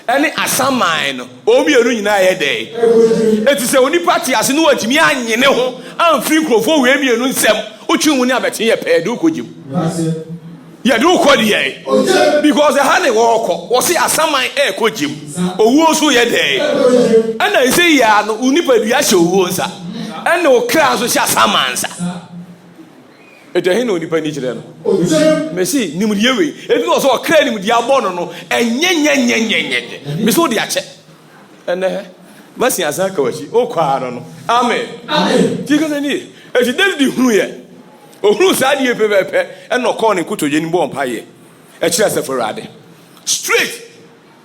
ɛne asaman no ɔmienu nyinaa yɛ dɛ eti sɛ onipa te ase no watumi anyene ho amfiri nkurɔfoɔ wei mienu nsɛm wotwi mu ne abɛte yɛ pɛɛ de wokɔ gye mu yɛde wokɔ deɛ because ɛha ne wɔɔkɔ wɔse asaman ɛɛkɔ gye mu owuo so yɛ dɛ ɛna ɛsɛ yia no onipa dua hyɛ owuo nsa ɛna okra nso hyɛ asaman nsa ɛtɛhe na onipa ni kyerɛ no mɛsi nimdeɛ wei ɛti na ɔsɛ ɔkra nimdeɛ abɔ no no ɛnyɛnyɛnyɛnyɛnyɛ mesɛ wode akyɛ ɛnɛ Basi asa ka wachi o kwa no. Amen. Amen. Tika sani e David hunu ye. Ohunu sa de pepepe e no call ne kotoje ni bo mpa ye. E kire asafurade. Straight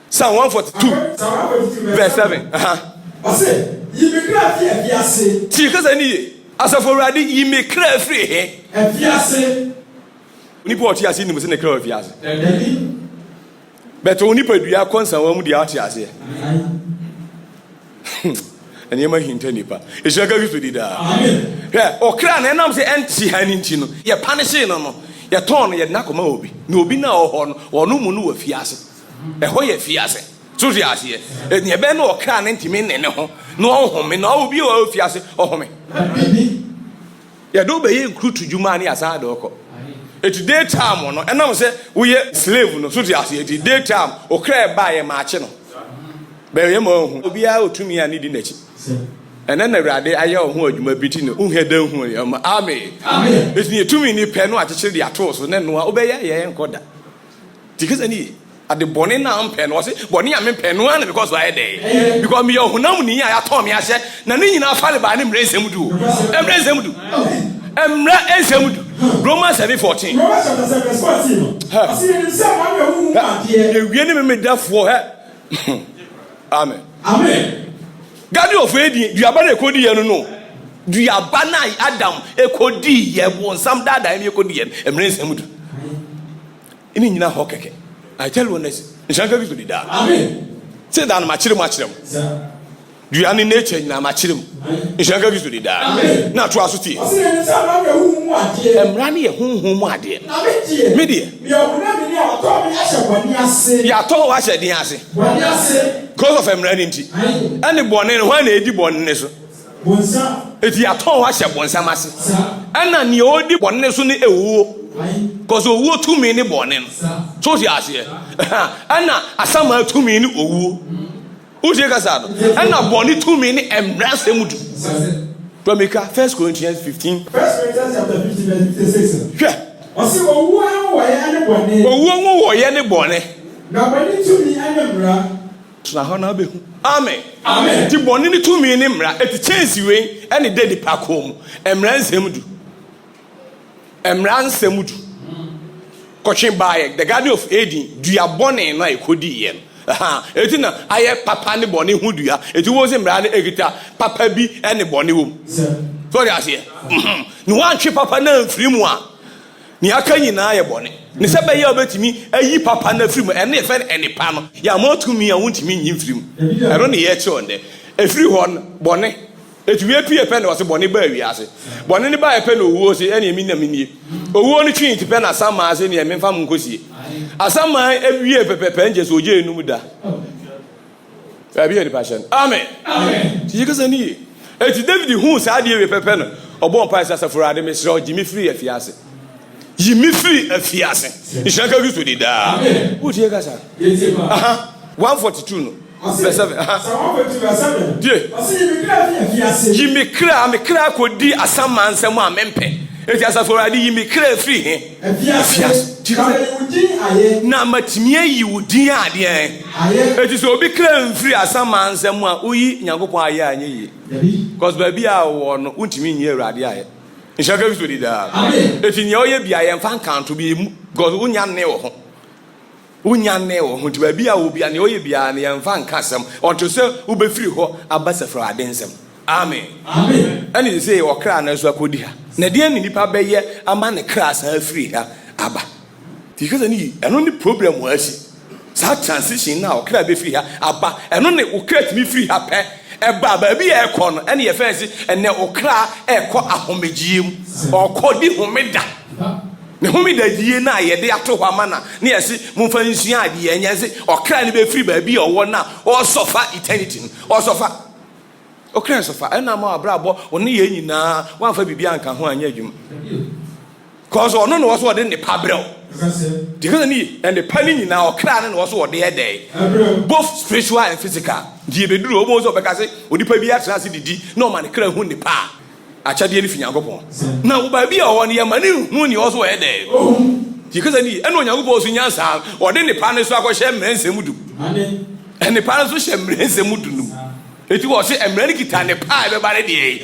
Psalm 142 verse 7. Ase yi me kra fi afiase. Tika sani asafurade yi me kra free he. Afiase. Nipa oti ase ni mo se ne kra afiase. But oni pa dua konsan wa mu dia ati ase. Eni ma hinta nipa. Eshaka bi to di da. Amen. Yeah, okra na enam se enti hani nti no. Ye punish no. Ye ton no ye nakoma obi. Na obi na oho no, ono mu no wa fiase. Eho ye fiase. So di ase. Eni e be na okra na ntimi nene ho. Na ohome na obi wa fiase ohome. Ye do be ye nkrutu djuma na asa da okọ. Eti daytime no enam se wo ye slave no so di ase. Eti daytime okra ba ye ma ache no. Be ye ma hu. Obi a otumi a ni di nachi. Ene na Awurade aye ho adwuma biti ne unheda hu ye ma. Amen. Amen. Eti ne tumi ni pe no akekere de ato so ne no a obeya ye enkoda. Tikese ni ade bone na ampe no se bone ya me pe no na because why dey. Because me honam ni ya to me ahye na ne nyina fa le ba ne mrensem du. Emrensem du. Emra ensem du. Romans 7:14. Romans chapter 7 verse 14. Ase ni se ma me hu ade. Ye wie ne me dafo he. Amen. Amen. Gadi of Edi, you are better kodi ye no. Du ya bana Adam ekodi ye won sam dada me ekodi ye emrensem du. Ini nyina ho keke. I tell you honest. Nshanka bi to di da. Amen. Say that ma chire. Sir. Du ya ni nature nyina ma chire. Nshanka bi to di da. Amen. Na to asuti. Ase ni se ma me hu ade. Emra ne ye honhom mu ade. Na me tie. Me die. Me ohuna mi ni o to mi ahye boni ase. Ya to wa hye den ase. Boni ase. Because of emra ni nti. Ane bone no hwan na edi bone ne so. Bonsa. Eti ya to wa hye bonsam ase. Sir. Ana ne odi bone ne so ne ewuo. Because owuo tumi ni bone no. So ti ase. Ana asama tumi ni owuo. Uje kasa no. Ana bone tumi ni emra semudu. Promika 1 Corinthians 15. 1 Corinthians chapter 15 verse 56. Hwe. Ose owuo an wo ye ne bone. Owuo nwo wo ye ne bone. Na bone tumi anemra. Na ho na behu. Amen. Amen. Ti bone ni tumi ni mra. Eti chance we ene de di pakom. Emra nsemudu. Emra nsemudu. Kotwen bae the Garden of Eden dua bone na ekodi ye. Eti na aye papa ne bone hu dua. Eti wo se mra ne ekita papa bi ene bone wo. So ya se. Ni wan twe papa na mfiri mu a. Ni aka nyina ye bone. Ni se be ye obetimi ayi papa na mfiri mu ene fe ene pa no. Ya mo tumi ya wontimi nyi mfiri mu. Ero ne ye che onde. Efiri ho bone. Eti we pie pe na wo se bone ba wi ase. Bone ni ba ye pe na owuo se ene emi na menie. Owuo ni twi ti pe na sama ase ne emi fam nkosie. Asama ewie pepepe nje so oje enum da. Abi ye di passion. Amen. Amen. Ti yeka sani. Eti David hu sa de we pepe no. Obo mpa sa safurade mesre ojimi free afiase. Yimi free afiase. Ishanka bi so di da. Amen. Wo ti yeka sa. Aha. 142 no. Verse 7. Psalm 142 verse 7. Die. Ose yi kra fi afiase. Yimi kra me kra kodi asama nsem a mempe. Eti asafurade yimi kra free he. Afiase. Kama yudi aye. Na matimi ayi wudin ade en. Aye. Eti so obi kra mfiri asama nsem a uyi Nyankopon aye anye yi. Because baby a wo no untimi nyi Awurade aye. Nshaka bi so di da. Amen. Eti nya oye bia ye mfa kanto bi mu. God unya ne wo ho. Unya ne wo ho ti baby a wo bia ne oye bia ne ye mfa nkasem. Onto se ubefiri ho abasafra ade nsem. Amen. Amen. Ani say okra na so akodi ha. Na de ani nipa beye ama ne kra san afiri ha aba. Because any eno ni problem wa si. Sa transition na okra be free ha aba. Eno ne okra timi free ha pe. Eba ba bi e ko no ene ye fancy ene okra e ko ahomegiem. Okodi homeda. Ne homeda die na ye de ato ho ama na ne ye se mumfa nsua ade ye nya se okra ne be free ba bi owo na o sofa eternity. O sofa. Okra sofa ena ma abrabo one ye nyina wan fa bibia nka ho anya adwuma. Cause ono no so de ne pabrel. Because ni and the penny now okra no so de dey. Both spiritual and physical. Die be duru omo so be ka se odipa bi atra se didi no man kra hu ne pa. Achade ni finyankopon. Na wo ba bi a wo ne yama ni hu ni so e dey. Because ni eno onyankopon so nyansa o de ne pa ne so akọ hye mrensem du. Amen. And the pa so hye mrensem du no. Eti wo se emre kita ne pa be bare de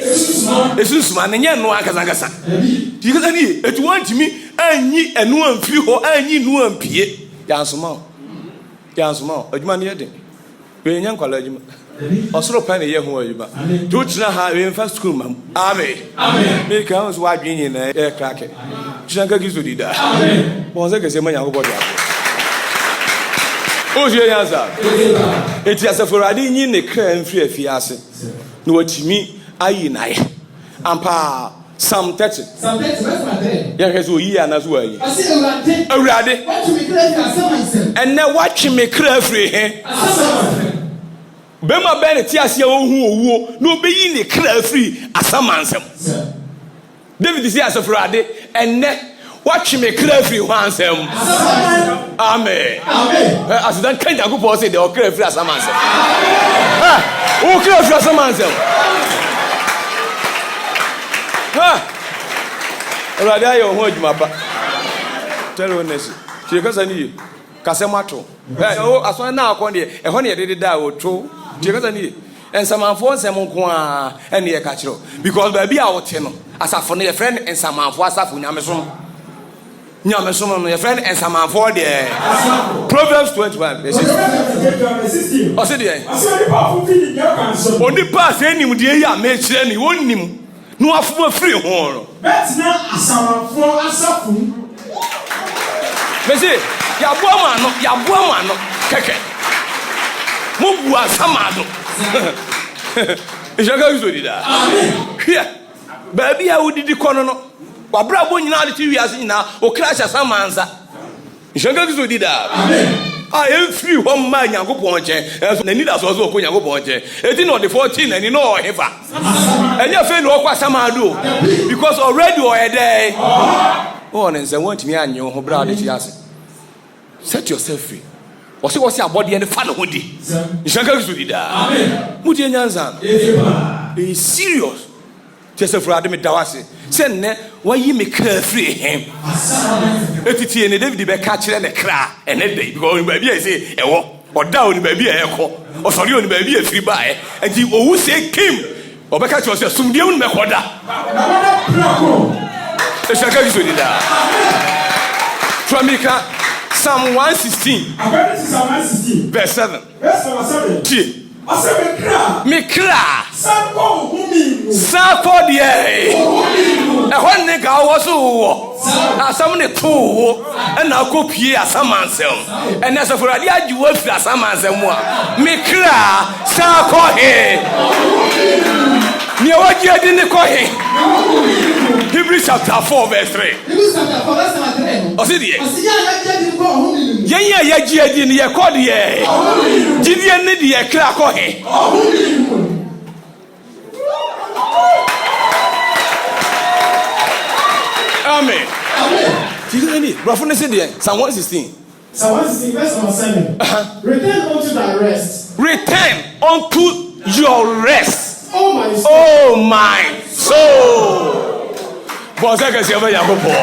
esusuma ne nye no akazangasa dikasa ni eti wantimi anyi enu amfiri ho anyi nu ampie yansoma adwuma ne yede we nya nkwala adwuma osoro pa ne ye ho adwuma to tira ha we first school mam amen me ka on so adwen na e krake tsanka gizo dida amen bo se kese manya go body o je yanza eti asaforo ade nyi ne kra mfiri afiase no watimi ayi nae ampa Psalm 30 verse 3 ya keso yi anaso ayi awurade and na watch me kra afiri he bema ben ti ase ohu owuo no obeyi ne kra afiri asamansem David say asaforo ade and watch me kra afiri hwansem amen as dan kan Yakob say the kra afiri asamansem o kra afiri asamansem Already I own adwuma ba tell honest she kasa ni kasemato oh aso na akon de e ho ne de da oto she kasa ni ensamanfo nsem nko a ene ye ka kiro because ba bia wote no asafo no ye friend ensamanfo asafo nyamesom no ye friend ensamanfo de Proverbs 21 verse 16 o se de oni pass enim de yi a me kire ni wonnim no afuma free ho betina asamanfo asafu mese ya boa no keke mo bu asamado ejaga uzodida amen hia ba bia udidi kono no wabra bo nyina de ti wiase nyina o crash asamanza ejaga uzodida amen free home man Yankopon che na ni da so ko Yankopon che eti no the 14 ani no hefa enya fe no kwa samado because already o there oh na nse want me anyo ho bra de chiase set yourself free o se abode ne fa no ho di nshaka bisu da amen mutie nyanza is serious just for adam dawase se ne wayi me kra free him etiti ne David be ka kire ne kra ene dey because ba bia say ewo oda oni ba bia ekọ osori oni ba bia free bae enti owu se kim obeka kire say sumdie unu me koda eshaka biso di da Tramika Psalm 116 verse 7 me kra Sako de ehon ne ga wo so wo asam ne to wo na akopie asamansem ene sefo ade agiwo afiri asamansem mu a me kra sako he ni oji adi ne ko he Hebrews chapter 4 verse 3 o se die ya ji adi ne ye ko de gidie ne de ye kra ko he Amen. Amen. Brother, say there. Psalm 116. Psalm 116, verse 7. Return unto thy rest. Return unto your rest. Oh my soul. But I can say over Yakobo.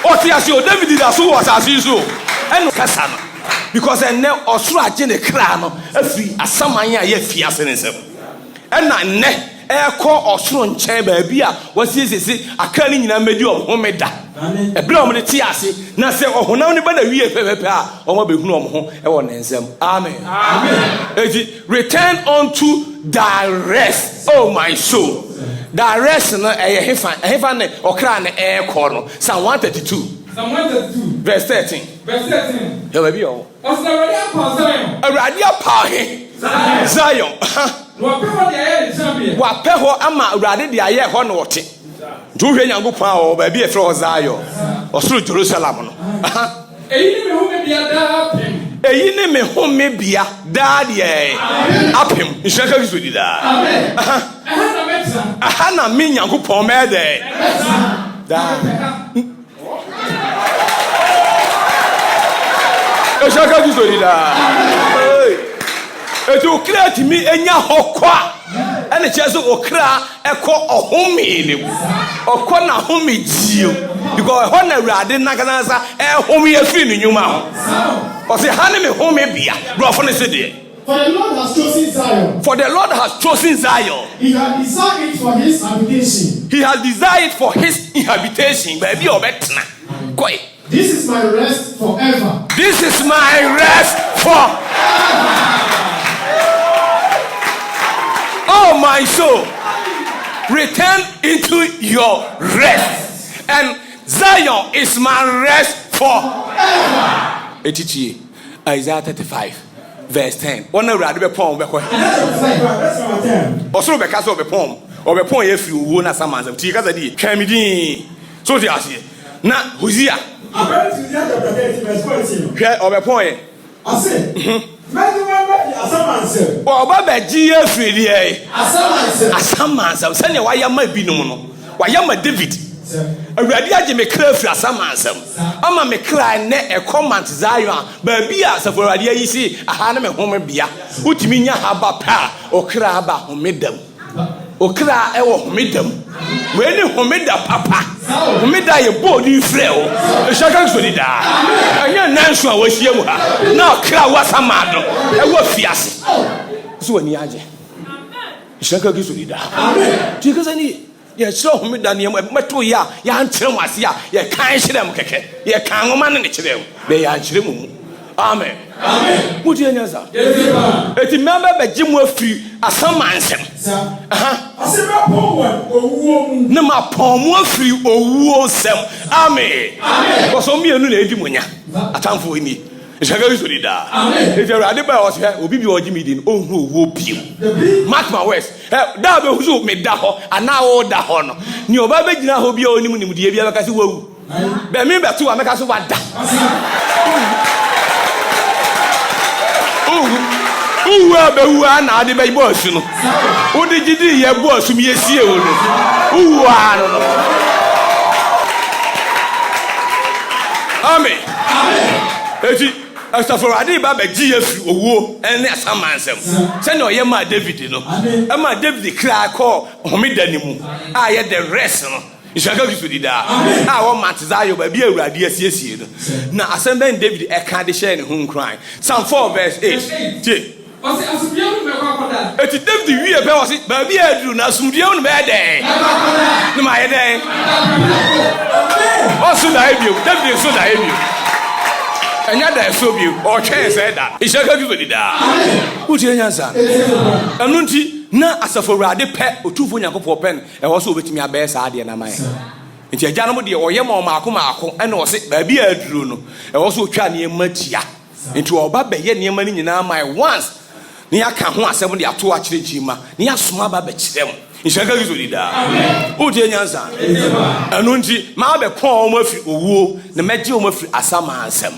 What he has shown David did so was as usual. And Kasana. Because I know Osra Jene Krano, a free Asamaya ye fiasenism. And I ne. Eko osoro nche ba bia wasiesie akani nyina medi omhomeda ebra omde ti ase na se ohonam ne ba na wie pepepe a omo behunu omho e wo nensem amen return unto thy rest oh my soul thy rest no hefa ne okra ne eko no Psalm 132 verse 13 ya ba bia o awurade apa he Zion wapɛ hɔ ama awurade de ayɛ hɔ no wote nti wohwɛ Nyankopɔn a ba bia efrɛ Zion ɔsoro Jerusalem no eyi ne me home bia daa de apem nhyaka biso di daa aha na me Nyankopɔn mɛ de daa nhyaka biso di daa etu create me enya hokwa ene chezo okra eko ohome ne okọ na home jio because ho na awurade naganasa home afiri ne nyuma ho o se ha ne me home bia brofo ne se de For the Lord has chosen Zion. For the Lord has chosen Zion. He has desired it for his habitation. He has desired for his habitation. Baby, obetna. Koi. This is my rest forever. This is my rest forever. Oh my soul, return into your rest. And Zion is my rest forever. Etichi, Isaiah 35, verse 10. One of the poem. Also, because of a poem, or a poem if you won as a man of Tigazadi, Camidin. So they ask you. Now, who's here? Or a poem. I say. Baba GF really. Asamansa. Send why am I binomo? Why am I David? A radia me clear for Asamansa. Ama me cry ne a comment Zion. Baby as a radia you see a haname home bia. Utiminya haba pa or craba who made them. O kra e wo homedam we ne homeda papa homeda ye body freo e shaka so di da anya nanso a wahia mu ha na kra wasamado e wo fiase so wani age shaka so di da amen ti kaza ni ye so homeda ne meto ya ankyere mu ase ya ye kan hyere mu keke ye kan ngoma ne kyerem be ya ankyere mu amen amen mudi anyaza eti member be gimu afiri asamansem asema pon owuo mu na ma pon mu afiri owuo sem amen amen ko so mienu na edi munya atamfo ni ishaka so di da amen eti awade ba o se obi bi o gimi din ohun owuo biu mark my words da be huzo me da ho ana o da ho no ni oba be gina ho bia onim nimdie bia be ka se wawu be me be to ameka so wada uwa be uwa na ade be boss no odi gidi ye boss mi yesie wo no uwa no amen eti astaforo ade ba be gi afiri owuo ene asamansem se na oye ma David no e ma David kra ko homeda ni mu a ye the rest no ishaka bisudi da a wo matizayo ba bi awurade asiesie no na asem David e ka de share ne hu nkran Psalm 4 verse 8 tie oti David wie be wose ba bi aduru na asumdie no be de na ma ye de o so da ebio David so da ebio anya da so bio o twen se da ishaka bisudi da uti enyansa anu nti na asafowurade pe otufo nyakopo pen e wo so obetimi abe sa ade na man nti agya no de oyɛ ma maako ene wo se ba bi aduru no e wo so otwa ne matia nti oba be ye ne mani nyina man once ne aka ho asɛm de ato akyere jima ne asoma ba be kyerem nhyaka gizo dida uti enyansa anu nti ma be pon o mafiri owuo ne megye o mafiri asama ansɛm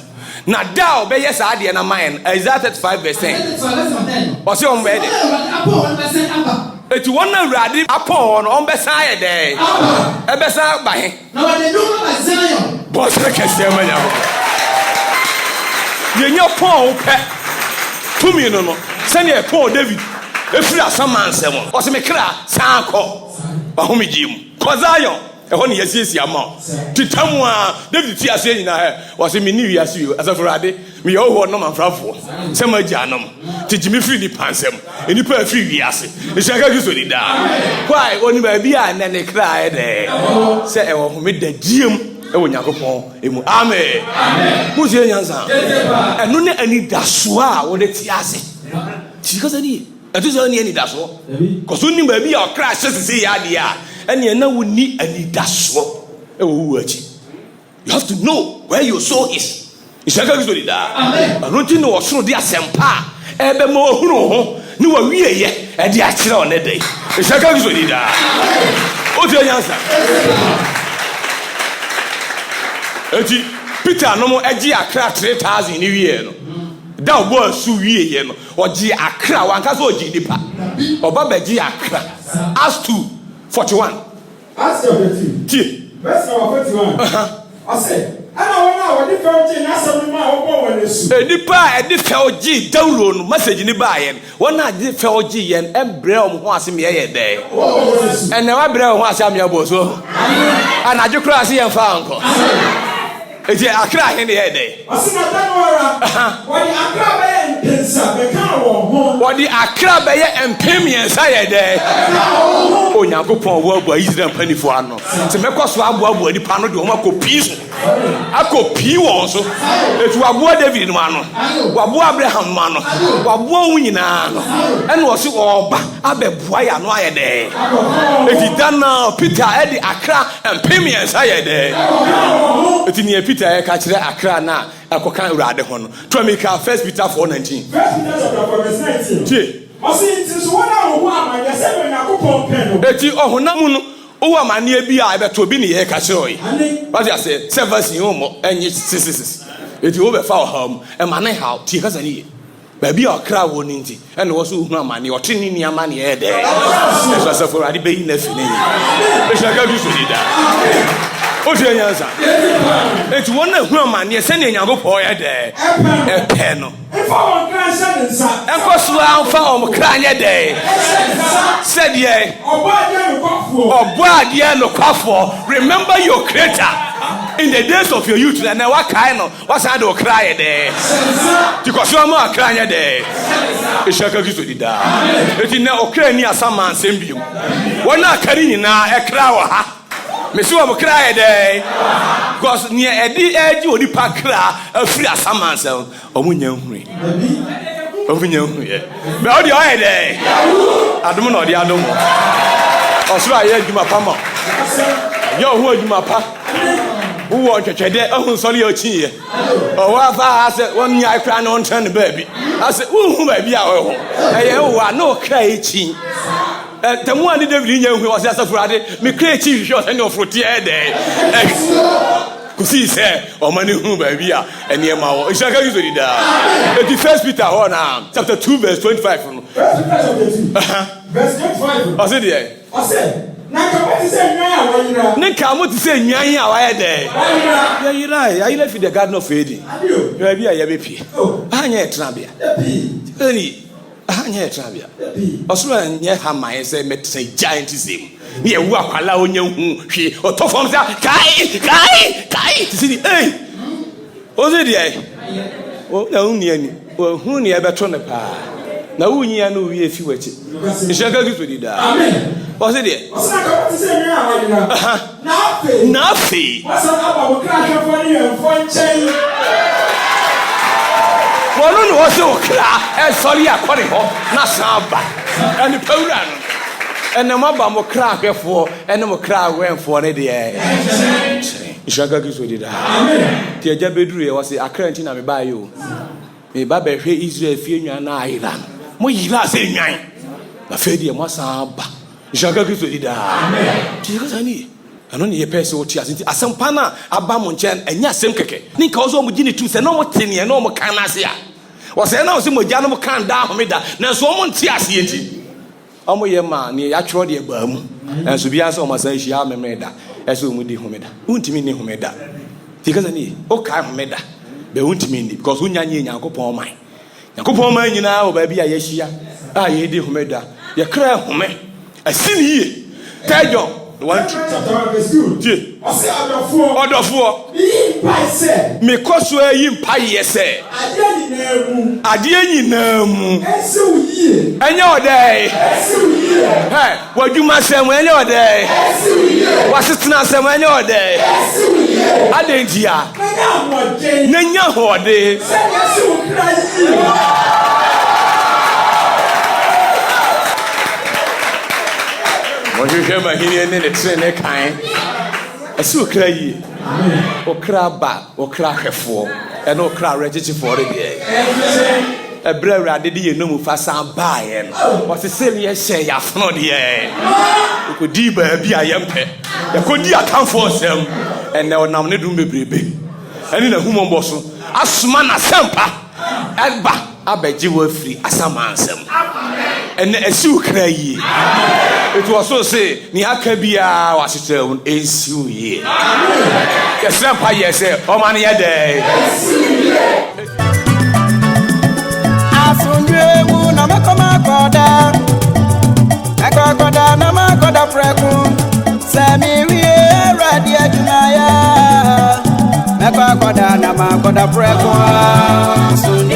na da obeye sa ade na man Isaiah 35 verse 10 o se on be de eti won na urade apon no on be sa ye de e be sa ba he na we dey do na Zion boss kese ma nya ye nya pon pe tumi no se ne pon David e firi asama ansem o se me kra san ko ba ho me jim ko Zion e ho ne yesiesie ama titamu a David ti ase nyina he o se me ni wiase yo asafurade me yo ho no manfrafo se ma gianom tijimi firi ni pansem eni pa firi wiase e shaka giso di da kwai oni ba bi a ne kra e de se e wo me da diem e wo Yakobon emu amen amen mu je nyansa enu ne ani daso a wo de ti ase ti ka sani etu se ani daso ko so ni ba bi a kra sese ya dia ene na wo ni ani daso e wo wu achi. You have to know where your soul is. Ishaka gizo da amen anoti no wo soro de asempa ebe ma ohuru ho ni wa wieye e de akire o ne dai ishaka gizo da o ti anyansa eti Peter no mo agi akra 3000 ni wieye no da obo asu wieye no ogi akra wanka so ogi nipa oba bagi akra Acts 2:41 Acts 2:41 tie verse 41 I said ana wona wodi fawji na asem ma wo bo wona su enipa edi fawji dawro no message ni ba yen wona adi fawji yen embre o ho asem ye de ene wa bre o ho asem ye bo so ana adwekra ase yen fa anko eti akra he ne ye de asina danwara wodi akra ba yen pensa be kan wo ho What the Accra Bay and Pimian Sayade. Oh, Yakupon Wabu is the penny for Anno. To make us Wabu, the Pano do Mako Peace. I could pee also. It's Wabu David Mano, Wabu Abraham Mano, Wabu Winano, and was you all Abe Boya Noya Day. If you done now, Peter Eddie Accra and Pimian Sayade. It's near Peter Accra now. I can't read the one. Try me car 1 Peter 4:19. 1 Peter 4:19. I see it is one hour. I said when I go pump pen. Eti ohonamu o ma ne bia e beto bi ne ye ka choi. What you say? 7 verse in home and 6. Eti o be fa oham e ma ne how ti ka sani. Ba bia okra wo ni nti e no wo so hu ama ne otini ni ama ne e de. So so for ade be yi na fi ne. E shaka du so dida. O ti enyansa. Eti won na hu ama ne se ne nyagopo ye de. E pe no. If I want to send it, sir. Enko so am kranye de. Said ye. Oboade no kwafo. Remember your creator. In the days of your youth, and now what kind of what's I do cry there? Because you are more crying there. It's Shaka Gizudida. It is now okay near some man send you. One not carrying now a crow. Miss you cry there. Because near a edge you would pack a free as some man sell. Oh, when you're free. Oh, when you're free. But all the other day, I don't know the other one. Also, I heard you my pama. Yo, who are you my pa? Who want to check that? Oh, sorry, your chin. Oh, I said, 1 year I cry on turn the baby. I said, oh, baby, I no crazy. The one did every year who was as a Friday, me crazy short and no fruity day. Because he said, oh, money, who baby, and near my it's like I usually die. The 1 Peter chapter 2, verse 25. Verse 25. I said, yeah. I said, Nika mo ti say nyan ya wa de. Ya yira, ya left the garden of Eden. Ya bia ya be pie. Anya etra bia. Ani, anya etra bia. Osoro anya ha man say met say giant zim. Ni ewu akwala onya hu hwe. Otofom say kai. Ti say eh. O say dey. O na uni ani. O hu ni e beto ne pa. Na wunyi ya no wi efi wachi. Ishaka gizudida. Amen. What's it there? Nothing. Well, no, also, sorry, I call him Nasaba and the program. And the Mabamo crack for and no crowd went for it. Ishaka gizudida. Tia Jabedru was a current in a by you. Me Baba Israel fear and Iran. Moya say nine. The Fedi Masaba. Shaka Gizudida. Because I need. I don't need a person who has a sampana, a bamonchan, and yasem keke. Nick also Mugini to say no more tin and no more canasia. Was there now some Mojano can down me that? Now so one tears yet. Omo ye man, near actually a bum. And so be answer my say she am a meda, as we would homeda. Won't mean homeda. Because I need, okay, homeda. They won't mean it because when you yanko upon mine. Yanko upon mine, you know, baby, I yeshia. Ah, ye did homeda. You cry home. I see here. Tell you. 1 chapter verse 2. I say order 4. Me koswe yim pa yese. Ade nyina mu. Enye odai. Hey, wadwuma sem enye odai. Wasitena sem enye odai. Ade ntia. Nanya hode. When you hear my here and the train, a kind, I so cry, or crab back, or crack a four, and no crowd register for the day. A brother did you know fast and buy and what's the same say, I found the air. You could be a young pet. You could be a come for them, and now need to be baby. And in a human boss, as man as sampa, and back, I bet you were free as a man. And a so cry. It was so say, Niakabia was it on a su ye. Yes, Rampa, yes, oh, money a day. As soon as you Namakoma Goda, I got Goda, Namagoda Freckle, Sammy, we are ready at Junaya. Namagoda Freckle, soon